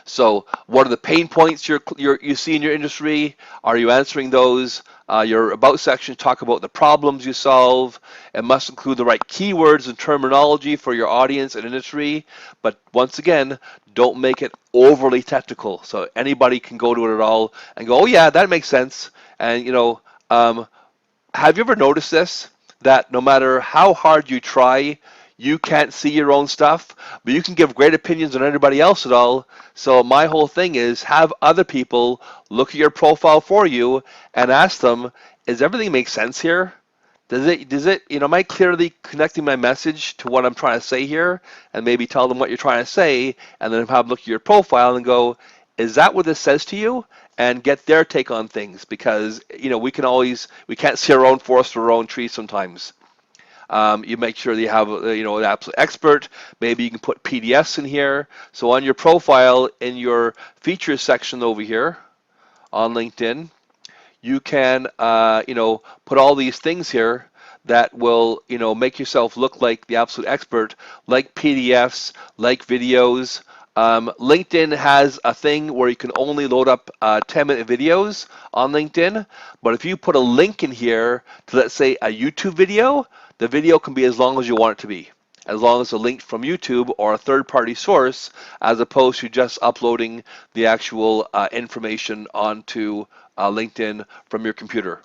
So what are the pain points you see in your industry? Are you answering those? Your about section talk about the problems you solve. It must include the right keywords and terminology for your audience and industry. But once again, don't make it overly technical. So anybody can go to it at all and go, oh yeah, that makes sense. And have you ever noticed this? That no matter how hard you try, you can't see your own stuff, but you can give great opinions on anybody else at all. So my whole thing is have other people look at your profile for you and ask them, does everything make sense here? Does it, am I clearly connecting my message to what I'm trying to say here? And maybe tell them what you're trying to say, and then have them look at your profile and go, is that what this says to you? And get their take on things, because we can't see our own forest or our own tree sometimes. You make sure that you have an absolute expert. Maybe you can put PDFs in here. So on your profile, in your features section over here on LinkedIn, you can put all these things here that will make yourself look like the absolute expert, like PDFs, like videos. LinkedIn has a thing where you can only load up 10-minute videos on LinkedIn, but if you put a link in here to, let's say, a YouTube video, the video can be as long as you want it to be, as long as it's a link from YouTube or a third-party source, as opposed to just uploading the actual information onto LinkedIn from your computer.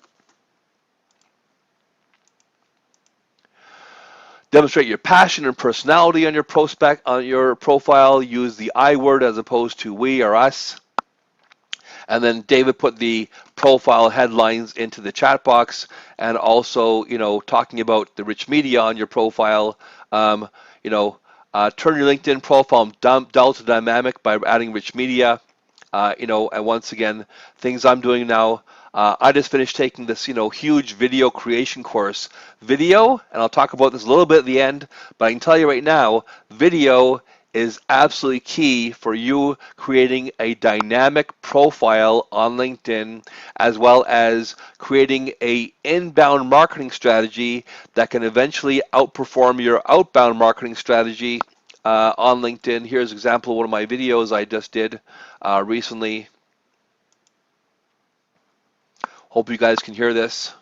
Demonstrate your passion and personality on your profile. Use the I word as opposed to we or us. And then David put the profile headlines into the chat box, and also, talking about the rich media on your profile. Turn your LinkedIn profile dull to dynamic by adding rich media. And once again, things I'm doing now. I just finished taking this, huge video creation course. Video, and I'll talk about this a little bit at the end, but I can tell you right now, video is absolutely key for you creating a dynamic profile on LinkedIn, as well as creating an inbound marketing strategy that can eventually outperform your outbound marketing strategy on LinkedIn. Here's an example of one of my videos I just did recently. Hope you guys can hear this.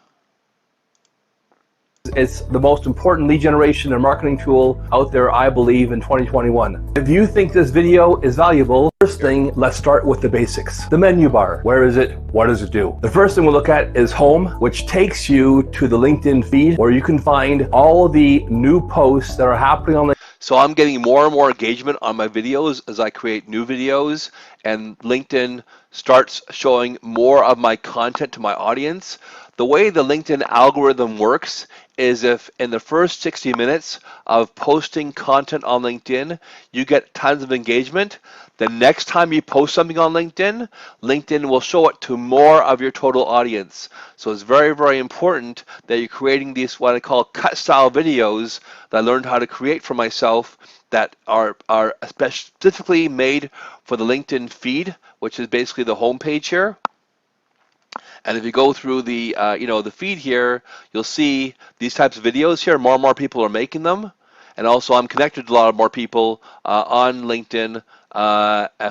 It's the most important lead generation and marketing tool out there, I believe, in 2021. If you think this video is valuable, first thing, let's start with the basics. The menu bar. Where is it? What does it do? The first thing we'll look at is home, which takes you to the LinkedIn feed, where you can find all the new posts that are happening on LinkedIn. So I'm getting more and more engagement on my videos as I create new videos, and LinkedIn starts showing more of my content to my audience. The way the LinkedIn algorithm works is if in the first 60 minutes of posting content on LinkedIn, you get tons of engagement, the next time you post something on LinkedIn, LinkedIn will show it to more of your total audience. So it's very, very important that you're creating these what I call cut style videos that I learned how to create for myself that are specifically made for the LinkedIn feed, which is basically the homepage here. And if you go through the the feed here, you'll see these types of videos here. More and more people are making them, and also I'm connected to a lot of more people on LinkedIn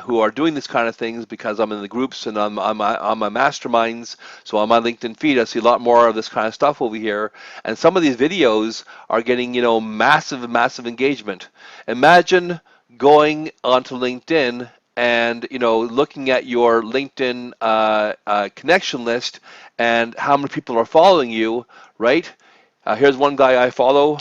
who are doing this kind of things because I'm in the groups and I'm on my masterminds. So on my LinkedIn feed, I see a lot more of this kind of stuff over here. And some of these videos are getting massive engagement. Imagine going onto LinkedIn and looking at your LinkedIn connection list and how many people are following you, right? Here's one guy I follow.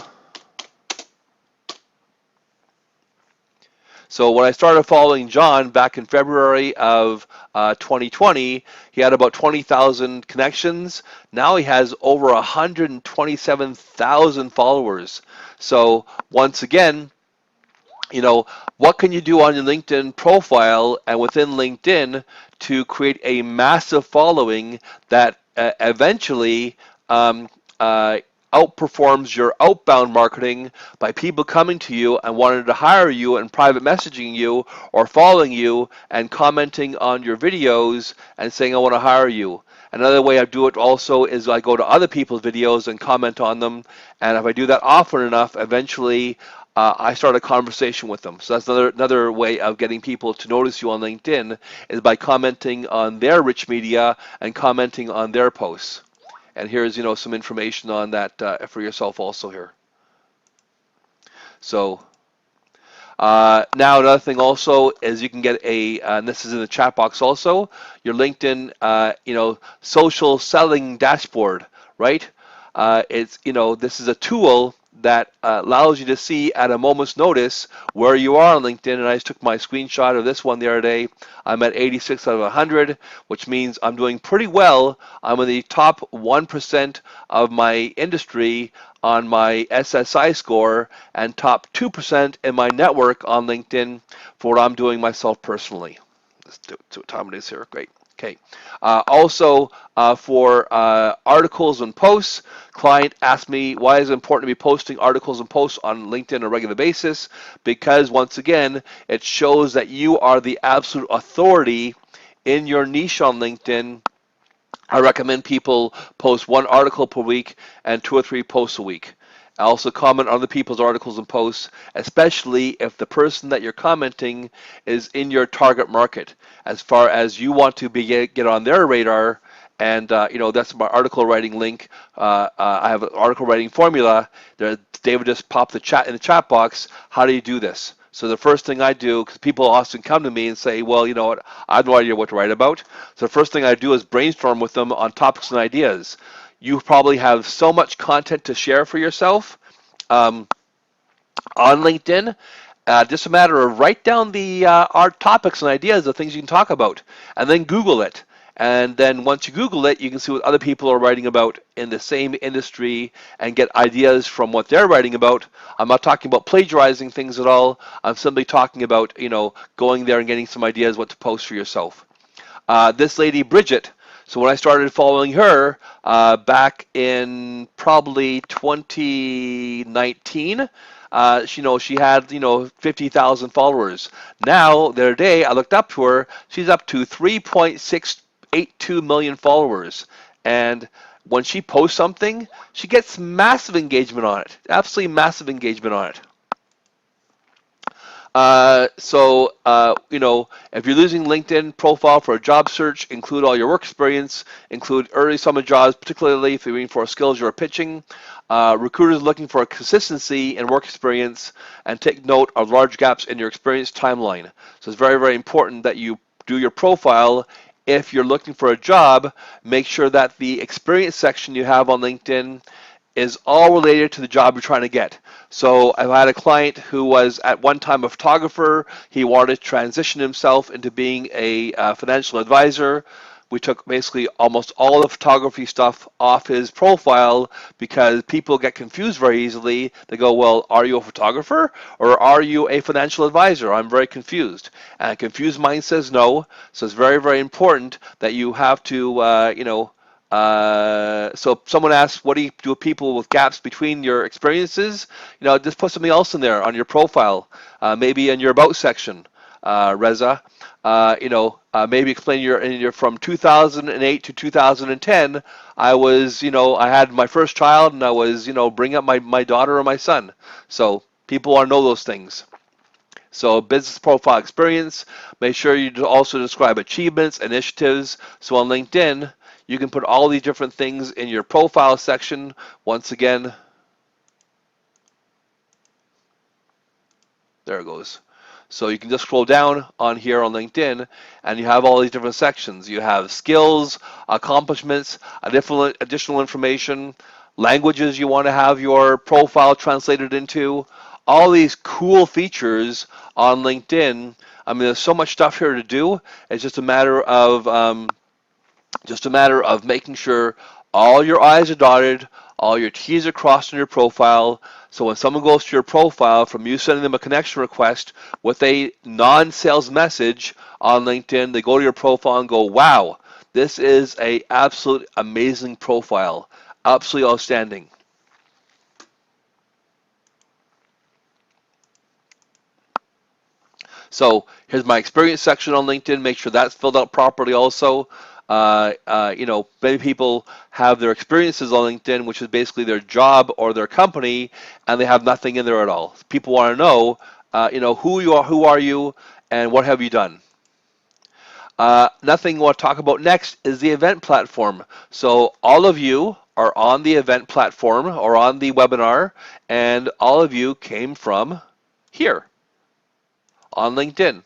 So when I started following John back in February of 2020, he had about 20,000 connections. Now he has over 127,000 followers. So once again, what can you do on your LinkedIn profile and within LinkedIn to create a massive following that eventually um, uh, outperforms your outbound marketing by people coming to you and wanting to hire you and private messaging you or following you and commenting on your videos and saying, I want to hire you. Another way I do it also is I go to other people's videos and comment on them. And if I do that often enough, eventually I start a conversation with them. So that's another way of getting people to notice you on LinkedIn is by commenting on their rich media and commenting on their posts. And here's some information on that for yourself also here. So now another thing also is you can get and this is in the chat box also, your LinkedIn social selling dashboard, right? It's this is a tool that allows you to see at a moment's notice where you are on LinkedIn. And I just took my screenshot of this one the other day. I'm at 86 out of 100, which means I'm doing pretty well. I'm in the top 1% of my industry on my SSI score and top 2% in my network on LinkedIn for what I'm doing myself personally. Let's do what time it is here. Great. Okay. Also, for articles and posts, client asked me why is it important to be posting articles and posts on LinkedIn on a regular basis? Because once again, it shows that you are the absolute authority in your niche on LinkedIn. I recommend people post one article per week and 2 or 3 posts a week. I also comment on other people's articles and posts, especially if the person that you're commenting is in your target market. As far as you want to get on their radar, and that's my article writing link. I have an article writing formula. David just popped the chat in the chat box. How do you do this? So the first thing I do, because people often come to me and say, well, you know what, I have no idea what to write about. So the first thing I do is brainstorm with them on topics and ideas. You probably have so much content to share for yourself on LinkedIn. Just a matter of write down the our topics and ideas of things you can talk about, and then Google it. And then once you Google it, you can see what other people are writing about in the same industry and get ideas from what they're writing about. I'm not talking about plagiarizing things at all. I'm simply talking about, going there and getting some ideas what to post for yourself. This lady, Bridget, so when I started following her back in probably 2019, she had 50,000 followers. Now, the other day, I looked up to her. She's up to 3.682 million followers, and when she posts something, she gets massive engagement on it. Absolutely massive engagement on it. If you're using LinkedIn profile for a job search, include all your work experience, include early summer jobs, particularly if you're looking for skills you're pitching. Recruiters looking for consistency in work experience, and take note of large gaps in your experience timeline. So it's very, very important that you do your profile. If you're looking for a job, make sure that the experience section you have on LinkedIn is all related to the job you're trying to get. So I've had a client who was at one time a photographer. He wanted to transition himself into being a financial advisor. We took basically almost all the photography stuff off his profile because people get confused very easily. They go, well, are you a photographer or are you a financial advisor? I'm very confused. And a confused mind says no. So it's very, very important that you have to, so if someone asks, what do you do with people with gaps between your experiences? Just put something else in there on your profile, maybe in your about section, Reza. Maybe explain your from 2008 to 2010. I had my first child, and I was, bringing up my daughter or my son. So people want to know those things. So business profile experience, make sure you also describe achievements, initiatives. So on LinkedIn, you can put all these different things in your profile section. Once again, there it goes. So you can just scroll down on here on LinkedIn and you have all these different sections. You have skills, accomplishments, additional information, languages you want to have your profile translated into, all these cool features on LinkedIn. I mean, there's so much stuff here to do. It's just a matter of making sure all your I's are dotted, all your T's are crossed in your profile. So when someone goes to your profile, from you sending them a connection request with a non-sales message on LinkedIn, they go to your profile and go, wow, this is a absolute amazing profile. Absolutely outstanding. So here's my experience section on LinkedIn. Make sure that's filled out properly also. Many people have their experiences on LinkedIn, which is basically their job or their company, and they have nothing in there at all. People want to know, who are you, and what have you done? Nothing we'll talk about next is the event platform. So all of you are on the event platform or on the webinar, and all of you came from here on LinkedIn.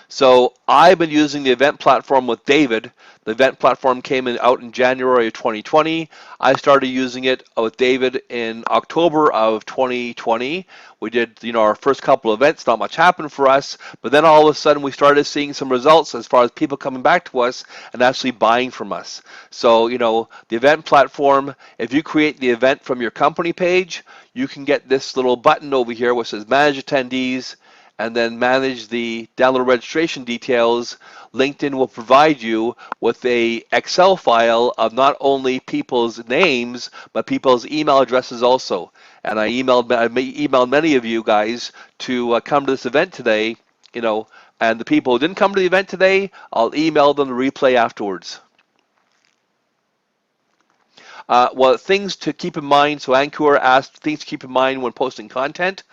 So I've been using the event platform with David. The event platform came out in January of 2020. I started using it with David in October of 2020. We did, our first couple of events. Not much happened for us, but then all of a sudden we started seeing some results as far as people coming back to us and actually buying from us. So, the event platform, if you create the event from your company page, you can get this little button over here which says Manage Attendees, and then manage the download registration details. LinkedIn will provide you with a Excel file of not only people's names, but people's email addresses also. And I emailed many of you guys to come to this event today, and the people who didn't come to the event today, I'll email them the replay afterwards. Things to keep in mind. So Ankur asked things to keep in mind when posting content.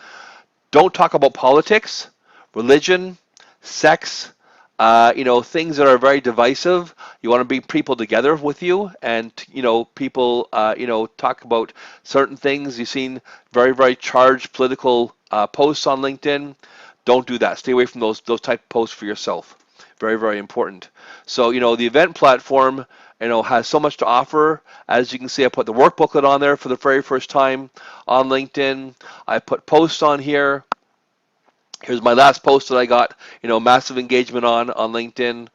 Don't talk about politics, religion, sex, things that are very divisive. You want to bring people together with you, and people talk about certain things. You've seen very, very charged political posts on LinkedIn. Don't do that. Stay away from those type of posts for yourself. Very, very important. So the event platform has so much to offer. As you can see, I put the workbooklet on there for the very first time on LinkedIn. I put posts on here. Here's my last post that I got, massive engagement on LinkedIn.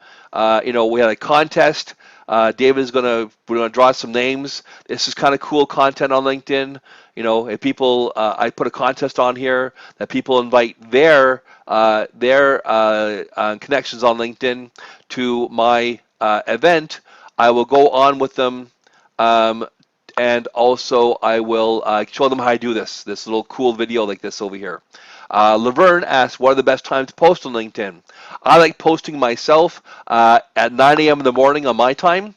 We had a contest. David we're gonna draw some names. This is kind of cool content on LinkedIn. If people, I put a contest on here that people invite their connections on LinkedIn to my event. I will go on with them, and also I will show them how I do this little cool video like this over here. Laverne asked, what are the best times to post on LinkedIn? I like posting myself at 9 a.m. in the morning on my time.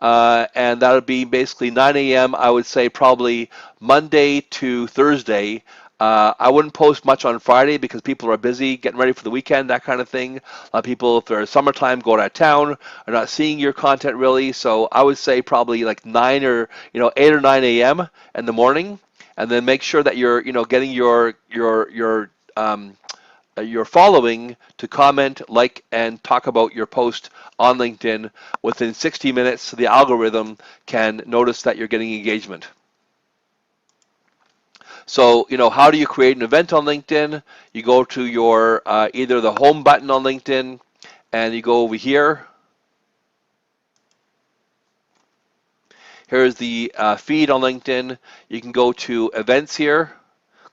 And that would be basically 9 a.m., I would say probably Monday to Thursday. I wouldn't post much on Friday because people are busy getting ready for the weekend, that kind of thing. A lot of people, if they're summertime, going out of town, are not seeing your content really. So I would say probably like 8 or 9 a.m. in the morning, and then make sure that you're getting your your following to comment, like, and talk about your post on LinkedIn within 60 minutes so the algorithm can notice that you're getting engagement. So, how do you create an event on LinkedIn? You go to your either the home button on LinkedIn and you go over here. Here's the feed on LinkedIn. You can go to events here,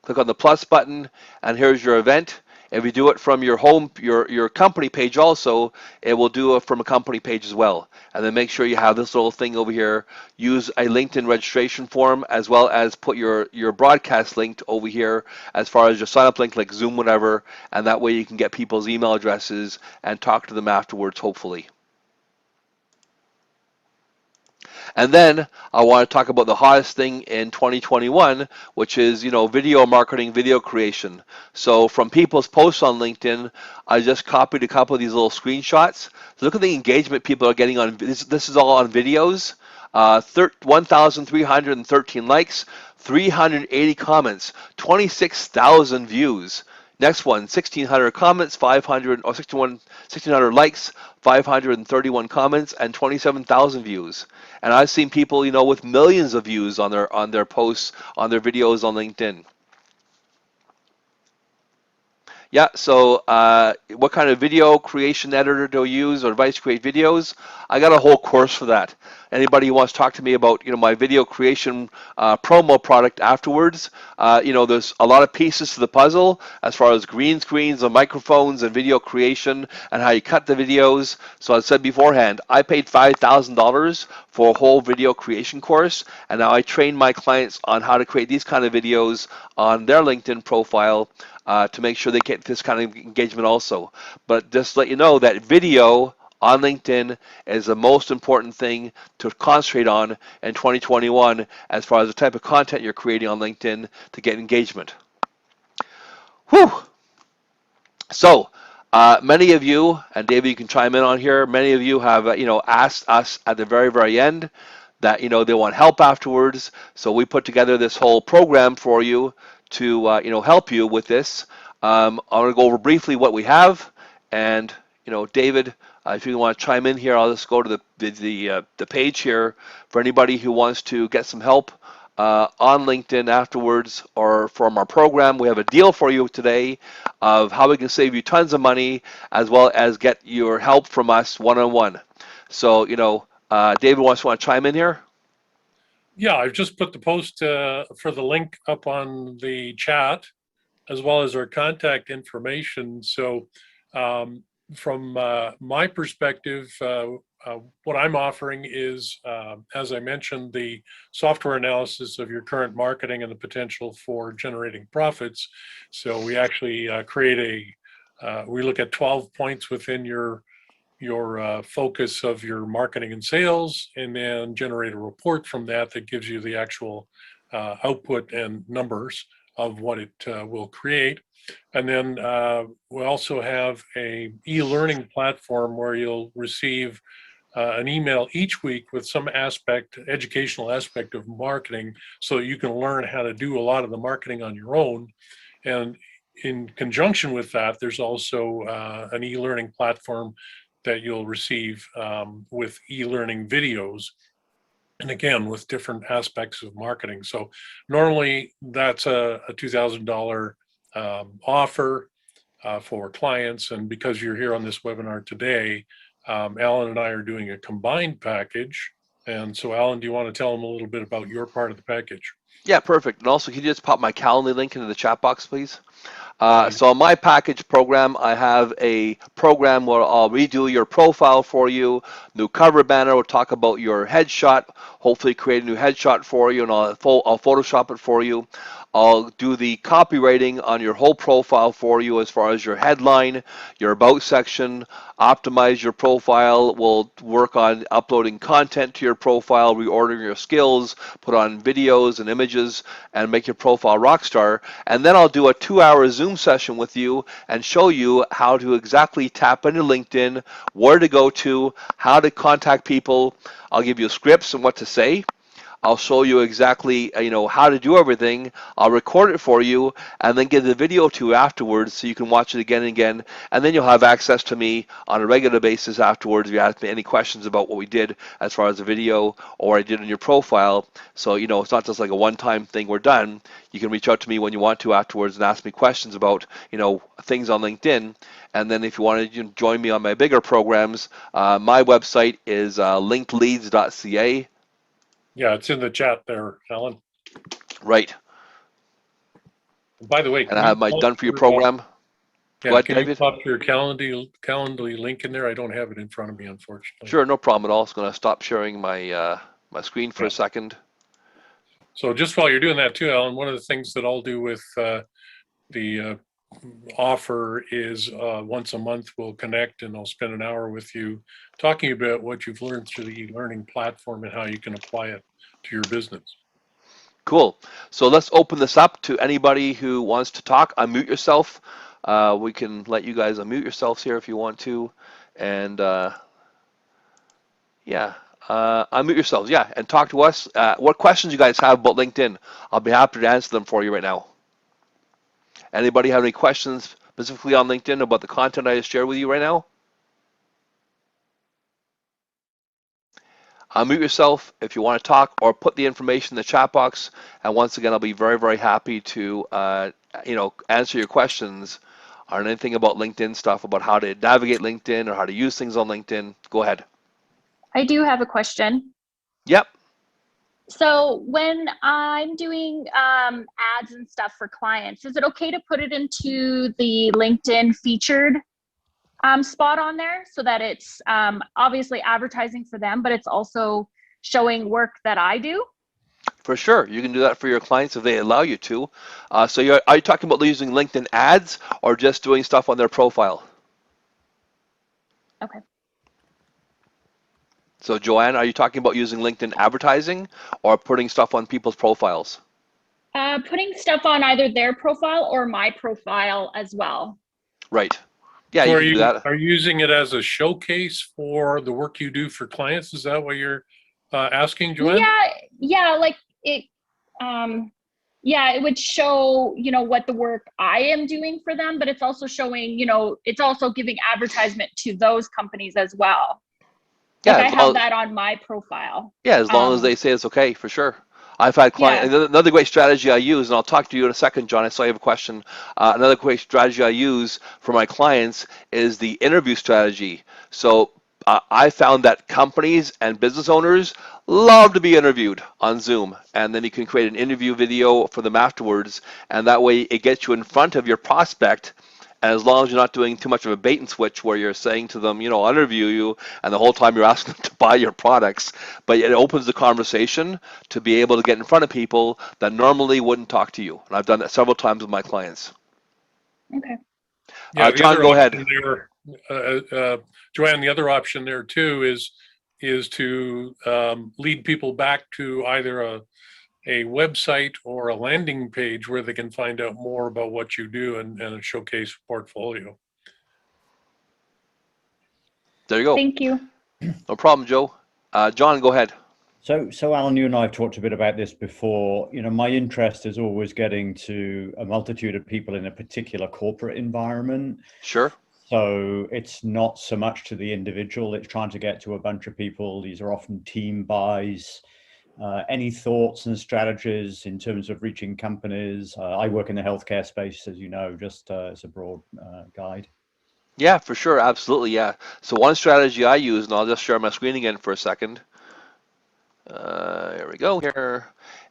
click on the plus button, and here's your event. If you do it from your home, your company page also, it will do it from a company page as well. And then make sure you have this little thing over here. Use a LinkedIn registration form as well as put your broadcast link over here as far as your sign up link like Zoom, whatever, and that way you can get people's email addresses and talk to them afterwards, hopefully. And then I want to talk about the hottest thing in 2021, which is, video marketing, video creation. So from people's posts on LinkedIn, I just copied a couple of these little screenshots. Look at the engagement people are getting on this. This is all on videos. 1,313 likes, 380 comments, 26,000 views. Next one, 1,600 comments, 1,600 likes, 531 comments, and 27,000 views. And I've seen people, with millions of views on their posts, on their videos on LinkedIn. Yeah, so what kind of video creation editor do you use or advice to create videos? I got a whole course for that. Anybody who wants to talk to me about my video creation promo product afterwards, there's a lot of pieces to the puzzle as far as green screens and microphones and video creation and how you cut the videos. So I said beforehand, I paid $5,000 for a whole video creation course, and now I train my clients on how to create these kind of videos on their LinkedIn profile to make sure they get this kind of engagement also. But just to let you know that video on LinkedIn is the most important thing to concentrate on in 2021 as far as the type of content you're creating on LinkedIn to get engagement. Whew! So, many of you, and David, you can chime in on here, many of you have, asked us at the very, very end that, they want help afterwards. So we put together this whole program for you to, help you with this. I'm going to go over briefly what we have, and, David, if you want to chime in here, I'll just go to the page here for anybody who wants to get some help on LinkedIn afterwards or from our program. We have a deal for you today of how we can save you tons of money as well as get your help from us one-on-one. So, David want to chime in here? Yeah, I've just put the post for the link up on the chat, as well as our contact information. So from my perspective, what I'm offering is, as I mentioned, the software analysis of your current marketing and the potential for generating profits. So we actually we look at 12 points within your focus of your marketing and sales, and then generate a report from that that gives you the actual output and numbers of what it will create. And then we also have a e-learning platform where you'll receive an email each week with some educational aspect of marketing, so that you can learn how to do a lot of the marketing on your own. And in conjunction with that, there's also an e-learning platform that you'll receive with e-learning videos, and again with different aspects of marketing. So normally that's a $2,000 offer for clients, and because you're here on this webinar today, Alan and I are doing a combined package. And so Alan, do you want to tell them a little bit about your part of the package? Yeah, perfect. And also, can you just pop my Calendly link into the chat box, please? So on my package program, I have a program where I'll redo your profile for you, new cover banner, we'll talk about your headshot, hopefully create a new headshot for you, and I'll Photoshop it for you. I'll do the copywriting on your whole profile for you as far as your headline, your about section, optimize your profile. We'll work on uploading content to your profile, reordering your skills, put on videos and images, and make your profile rock star. And then I'll do a 2-hour Zoom session with you and show you how to exactly tap into LinkedIn, where to go to, how to contact people. I'll give you scripts and what to say. I'll show you exactly, how to do everything. I'll record it for you and then give the video to you afterwards so you can watch it again and again. And then you'll have access to me on a regular basis afterwards if you have any questions about what we did as far as the video or I did in your profile. So, it's not just like a one-time thing, we're done. You can reach out to me when you want to afterwards and ask me questions about, things on LinkedIn. And then if you want to join me on my bigger programs, my website is linkedleads.ca. Yeah, it's in the chat there, Alan. Right. By the way, And can I you have my pop done for you your, program. Go yeah, ahead, can you David. pop your Calendly link in there? I don't have it in front of me, unfortunately. Sure, no problem at all. It's going to stop sharing my my screen for Yeah. a second. So just while you're doing that too, Alan, one of the things that I'll do with the offer is once a month we'll connect and I'll spend an hour with you talking about what you've learned through the e-learning platform and how you can apply it to your business. Cool. So let's open this up to anybody who wants to talk. Unmute yourself. We can let you guys unmute yourselves here if you want to. And yeah, unmute yourselves. Yeah, and talk to us. What questions you guys have about LinkedIn? I'll be happy to answer them for you right now. Anybody have any questions specifically on LinkedIn about the content I just shared with you right now? Unmute yourself if you want to talk or put the information in the chat box. And once again, I'll be very, very happy to, answer your questions on anything about LinkedIn stuff, about how to navigate LinkedIn or how to use things on LinkedIn. Go ahead. I do have a question. Yep. So when I'm doing ads and stuff for clients, is it okay to put it into the LinkedIn featured spot on there so that it's obviously advertising for them, but it's also showing work that I do? For sure. You can do that for your clients if they allow you to. So are you talking about using LinkedIn ads or just doing stuff on their profile? Okay. So Joanne, are you talking about using LinkedIn advertising or putting stuff on people's profiles? Putting stuff on either their profile or my profile as well. Right. Yeah, So you can do that. are you using it as a showcase for the work you do for clients? Is that what you're asking, Joanne? Yeah, like it. Yeah, it would show, what the work I am doing for them, but it's also showing, it's also giving advertisement to those companies as well. Yeah, Like I have that on my profile. Yeah, as long as they say it's okay, for sure. I've had clients. Yeah. Another great strategy I use, and I'll talk to you in a second, John. I saw you have a question. Another great strategy I use for my clients is the interview strategy. So I found that companies and business owners love to be interviewed on Zoom, and then you can create an interview video for them afterwards, and that way it gets you in front of your prospect. And as long as you're not doing too much of a bait and switch where you're saying to them, I'll interview you, and the whole time you're asking them to buy your products, but it opens the conversation to be able to get in front of people that normally wouldn't talk to you. And I've done that several times with my clients. Okay. Yeah, John, go ahead. Joanne, the other option there too is to lead people back to either a website or a landing page where they can find out more about what you do and a showcase portfolio. There you go. Thank you. No problem, Joe. John, go ahead. So Alan, you and I have talked a bit about this before. My interest is always getting to a multitude of people in a particular corporate environment. Sure. So it's not so much to the individual, it's trying to get to a bunch of people. These are often team buys. Any thoughts and strategies in terms of reaching companies? I work in the healthcare space, as you know, just as a broad guide. Yeah, for sure. Absolutely. Yeah. So one strategy I use, and I'll just share my screen again for a second. Here we go. Here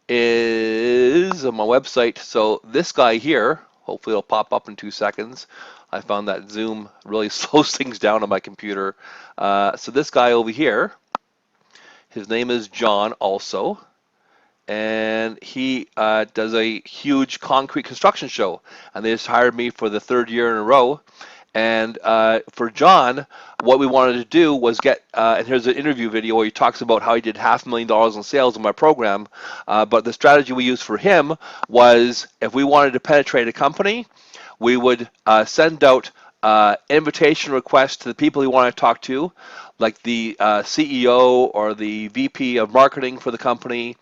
is my website. So this guy here, hopefully it'll pop up in 2 seconds. I found that Zoom really slows things down on my computer. So this guy over here, his name is John also, and he does a huge concrete construction show, and they just hired me for the 3rd year in a row. And for John, what we wanted to do was get, and here's an interview video where he talks about how he did $500,000 in sales in my program. But the strategy we used for him was if we wanted to penetrate a company, we would send out invitation requests to the people he wanted to talk to, like the CEO or the VP of marketing for the company.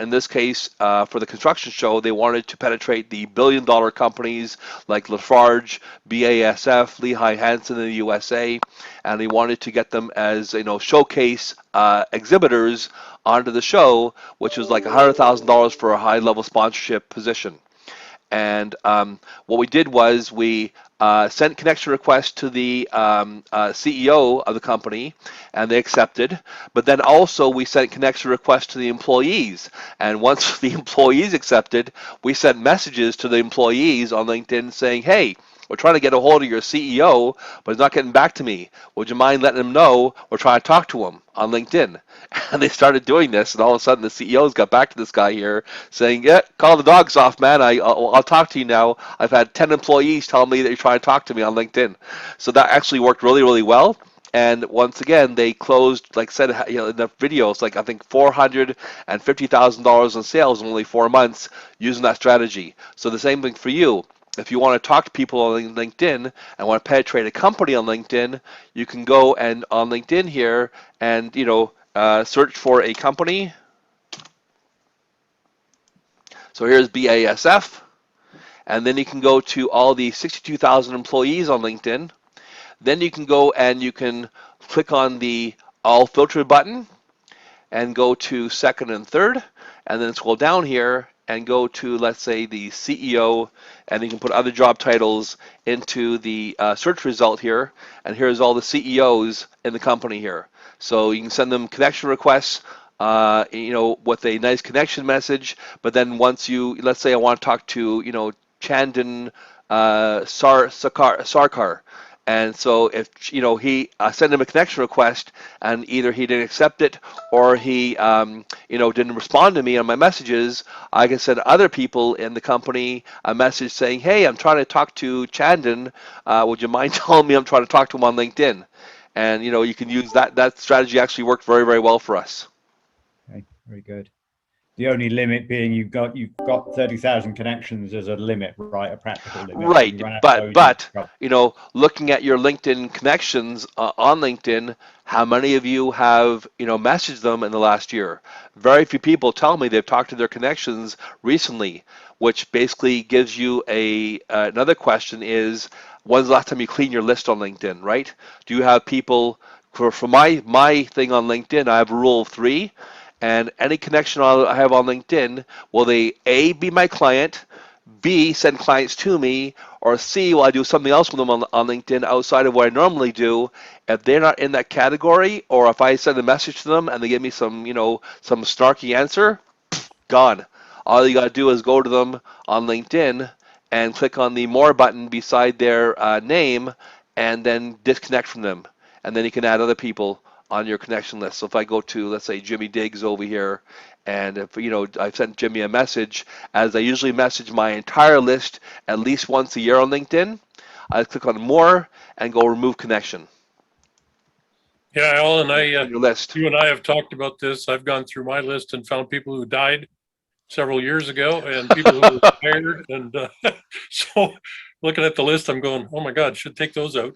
In this case, for the construction show, they wanted to penetrate the billion-dollar companies like Lafarge, BASF, Lehigh Hansen in the USA, and they wanted to get them as showcase exhibitors onto the show, which was like $100,000 for a high-level sponsorship position. And what we did was we sent connection requests to the CEO of the company, and they accepted. But then also we sent connection requests to the employees. And once the employees accepted, we sent messages to the employees on LinkedIn saying, hey, we're trying to get a hold of your CEO, but he's not getting back to me. Would you mind letting him know we're trying to talk to him on LinkedIn? And they started doing this, and all of a sudden the CEOs got back to this guy here saying, yeah, call the dogs off, man. I'll talk to you now. I've had 10 employees tell me that you're trying to talk to me on LinkedIn. So that actually worked really, really well. And once again, they closed, like I said, in the videos, like I think $450,000 in sales in only 4 months using that strategy. So the same thing for you. If you want to talk to people on LinkedIn and want to penetrate a company on LinkedIn, you can go and on LinkedIn here and search for a company. So here's BASF, and then you can go to all the 62,000 employees on LinkedIn. Then you can go and you can click on the all filtered button and go to second and third, and then scroll down here and go to, let's say, the CEO, and you can put other job titles into the search result here, and here's all the CEOs in the company here. So you can send them connection requests, with a nice connection message, but then once let's say I want to talk to, Chandan Sarkar, and so if I send him a connection request and either he didn't accept it or he didn't respond to me on my messages, I can send other people in the company a message saying, hey, I'm trying to talk to Chandan. Would you mind telling me I'm trying to talk to him on LinkedIn? And you can use that strategy. Actually worked very, very well for us. Okay, very good. The only limit being you've got 30,000 connections as a limit, right? A practical limit. Right, but looking at your LinkedIn connections on LinkedIn, how many of you have messaged them in the last year? Very few people tell me they've talked to their connections recently, which basically gives you another question is, when's the last time you cleaned your list on LinkedIn, right? Do you have people, for my thing on LinkedIn, I have a rule of 3. And any connection I have on LinkedIn, will they A, be my client, B, send clients to me, or C, will I do something else with them on LinkedIn outside of what I normally do? If they're not in that category, or if I send a message to them and they give me some snarky answer, gone. All you got to do is go to them on LinkedIn and click on the More button beside their name and then disconnect from them. And then you can add other people on your connection list. So if I go to, let's say, Jimmy Diggs over here, and if I've sent Jimmy a message, as I usually message my entire list at least once a year on LinkedIn, I click on More and go Remove Connection. Yeah, Alan, Your list. you and I have talked about this. I've gone through my list and found people who died several years ago and people who were retired. And so looking at the list, I'm going, oh my God, should take those out.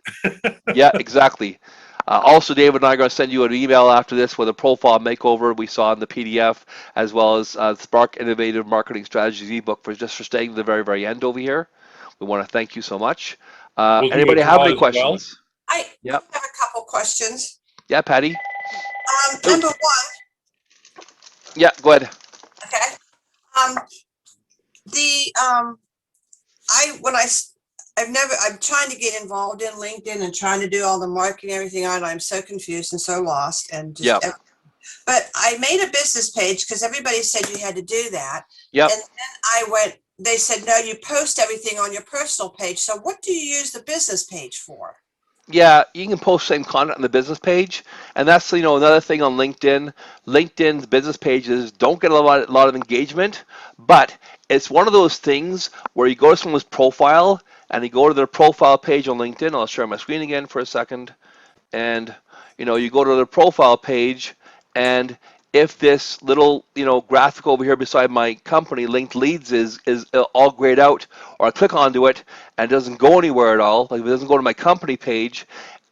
Yeah, exactly. Also, David and I are going to send you an email after this with a profile makeover we saw in the PDF, as well as Spark Innovative Marketing Strategies ebook for staying to the very, very end over here. We want to thank you so much. Anybody have any questions? Well. I have a couple questions. Yeah, Patty. Number one. Yeah, go ahead. Okay. I'm trying to get involved in LinkedIn and trying to do all the marketing, everything on. I'm so confused and so lost and just. Yep. But I made a business page because everybody said you had to do that. Yep. And then they said, no, you post everything on your personal page. So what do you use the business page for? Yeah, you can post same content on the business page, and that's another thing on LinkedIn. LinkedIn's business pages don't get a lot of engagement, but it's one of those things where you go to someone's profile and you go to their profile page on LinkedIn. I'll share my screen again for a second, and you go to their profile page, and if this little graphic over here beside my company linked leads is all grayed out, or I click onto it and it doesn't go anywhere at all, like if it doesn't go to my company page,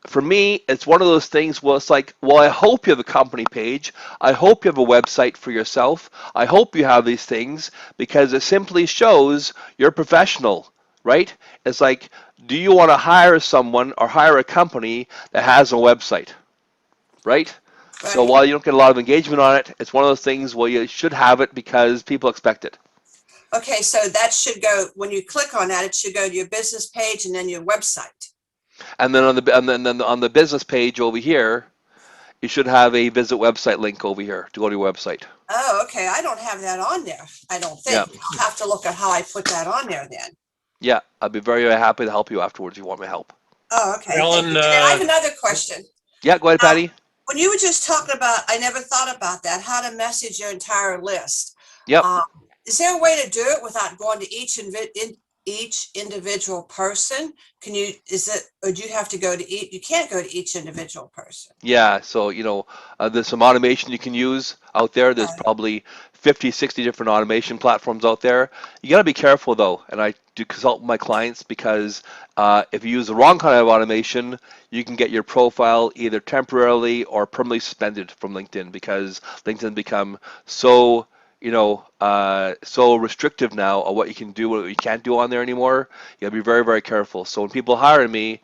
for me, it's one of those things where it's like, well, I hope you have a company page. I hope you have a website for yourself. I hope you have these things because it simply shows you're professional, right? It's like, do you want to hire someone or hire a company that has a website, right? So Right. while you don't get a lot of engagement on it, it's one of those things where you should have it because people expect it. Okay, so that should go, when you click on that, it should go to your business page and then your website. And then then on the business page over here, you should have a visit website link over here to go to your website. Oh, okay. I don't have that on there. I don't Yeah. think. I'll have to look at how I put that on there then. Yeah, I'd be very, very happy to help you afterwards if you want my help. Oh, okay. Thank Alan, you. And then I have another question. Yeah, go ahead, Patty. When you were just talking about, I never thought about that, how to message your entire list. Yep. Is there a way to do it without going to each individual person? Can you, or do you have to go to each, you can't go to each individual person? Yeah, so, there's some automation you can use out there. There's probably 50, 60 different automation platforms out there. You got to be careful, though, and I do consult with my clients because if you use the wrong kind of automation, you can get your profile either temporarily or permanently suspended from LinkedIn because LinkedIn become so so restrictive now of what you can do, what you can't do on there anymore. You gotta be very, very careful. So when people hire me,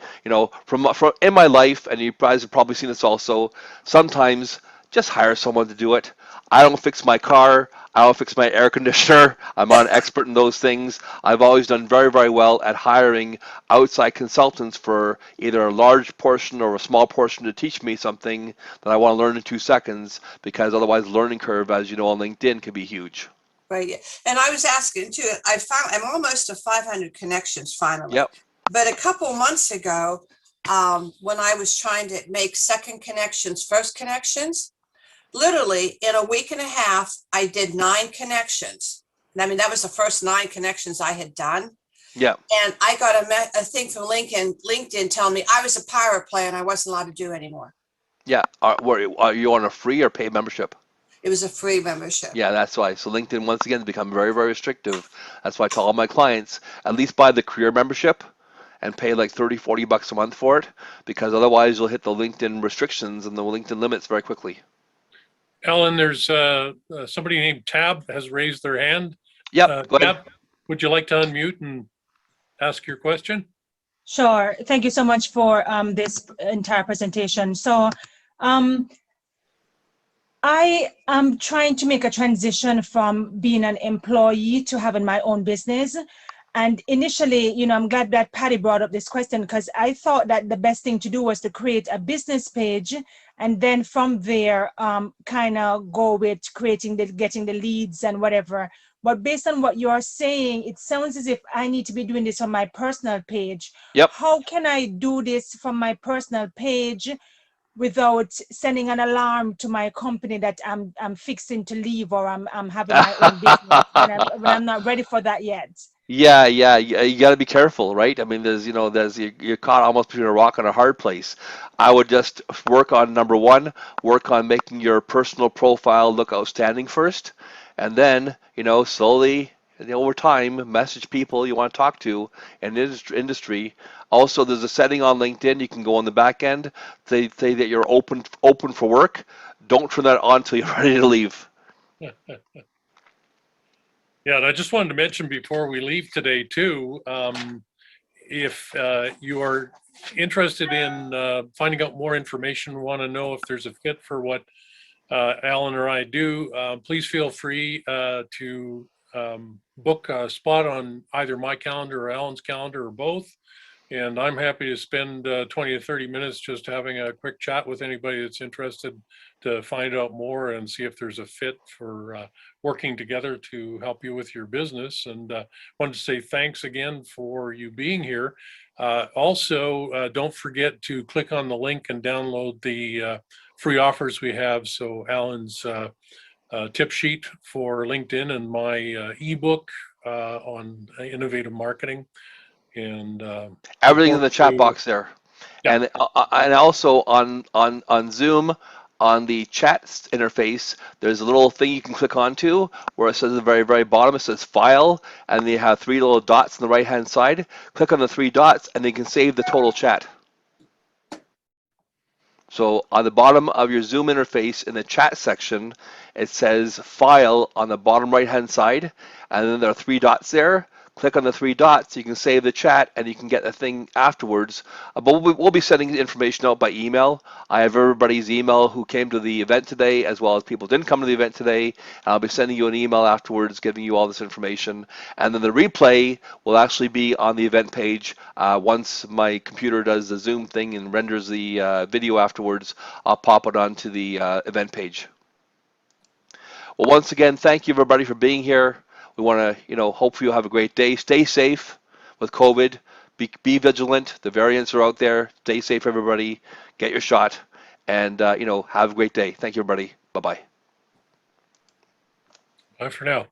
from in my life, and you guys have probably seen this also, sometimes just hire someone to do it. I don't fix my car. I don't fix my air conditioner. I'm not an expert in those things. I've always done very, very well at hiring outside consultants for either a large portion or a small portion to teach me something that I want to learn in 2 seconds, because otherwise the learning curve, as you know, on LinkedIn can be huge. Right. Yeah. And I was asking too, I'm almost to 500 connections finally. Yep. But a couple months ago, when I was trying to make second connections, first connections, literally in a week and a half, I did 9 connections. And I mean, that was the first 9 connections I had done. Yeah. And I got a thing from LinkedIn telling me I was a pirate player and I wasn't allowed to do anymore. Yeah. Are you on a free or paid membership? It was a free membership. Yeah, that's why. So LinkedIn, once again, has become very, very restrictive. That's why I tell all my clients, at least buy the career membership and pay like 30, 40 bucks a month for it, because otherwise you'll hit the LinkedIn restrictions and the LinkedIn limits very quickly. Alan, there's somebody named Tab has raised their hand. Yep, go ahead. Tab, would you like to unmute and ask your question? Sure. Thank you so much for this entire presentation. So I am trying to make a transition from being an employee to having my own business. And initially, I'm glad that Patty brought up this question, because I thought that the best thing to do was to create a business page, and then from there, kind of go with getting the leads and whatever. But based on what you're saying, it sounds as if I need to be doing this on my personal page. Yep. How can I do this from my personal page without sending an alarm to my company that I'm fixing to leave, or I'm having my own business when I'm not ready for that yet? Yeah, you got to be careful, right? I mean, you're caught almost between a rock and a hard place. I would just work on number one, work on making your personal profile look outstanding first, and then, slowly, over time, message people you want to talk to in the industry. Also, there's a setting on LinkedIn. You can go on the back end, say that you're open for work. Don't turn that on until you're ready to leave. Yeah, and I just wanted to mention before we leave today too, if you are interested in finding out more information, want to know if there's a fit for what Alan or I do, please feel free to book a spot on either my calendar or Alan's calendar or both. And I'm happy to spend 20 to 30 minutes just having a quick chat with anybody that's interested to find out more and see if there's a fit for working together to help you with your business. And wanted to say thanks again for you being here. Also, don't forget to click on the link and download the free offers we have. So Alan's tip sheet for LinkedIn and my ebook on innovative marketing. And everything in the chat box there. Yeah. And also on Zoom, on the chat interface, there's a little thing you can click onto where it says at the very, very bottom, it says file, and they have 3 little dots on the right hand side. Click on the 3 dots and they can save the total chat. So on the bottom of your Zoom interface in the chat section, it says File on the bottom right-hand side, and then there are 3 dots there. Click on the 3 dots, you can save the chat, and you can get the thing afterwards. But we'll be sending the information out by email. I have everybody's email who came to the event today, as well as people who didn't come to the event today. I'll be sending you an email afterwards, giving you all this information. And then the replay will actually be on the event page. Once my computer does the Zoom thing and renders the video afterwards, I'll pop it onto the event page. Well, once again, thank you everybody for being here. We want to, hope you have a great day. Stay safe with COVID. Be vigilant. The variants are out there. Stay safe, everybody. Get your shot, and have a great day. Thank you, everybody. Bye-bye. Bye for now.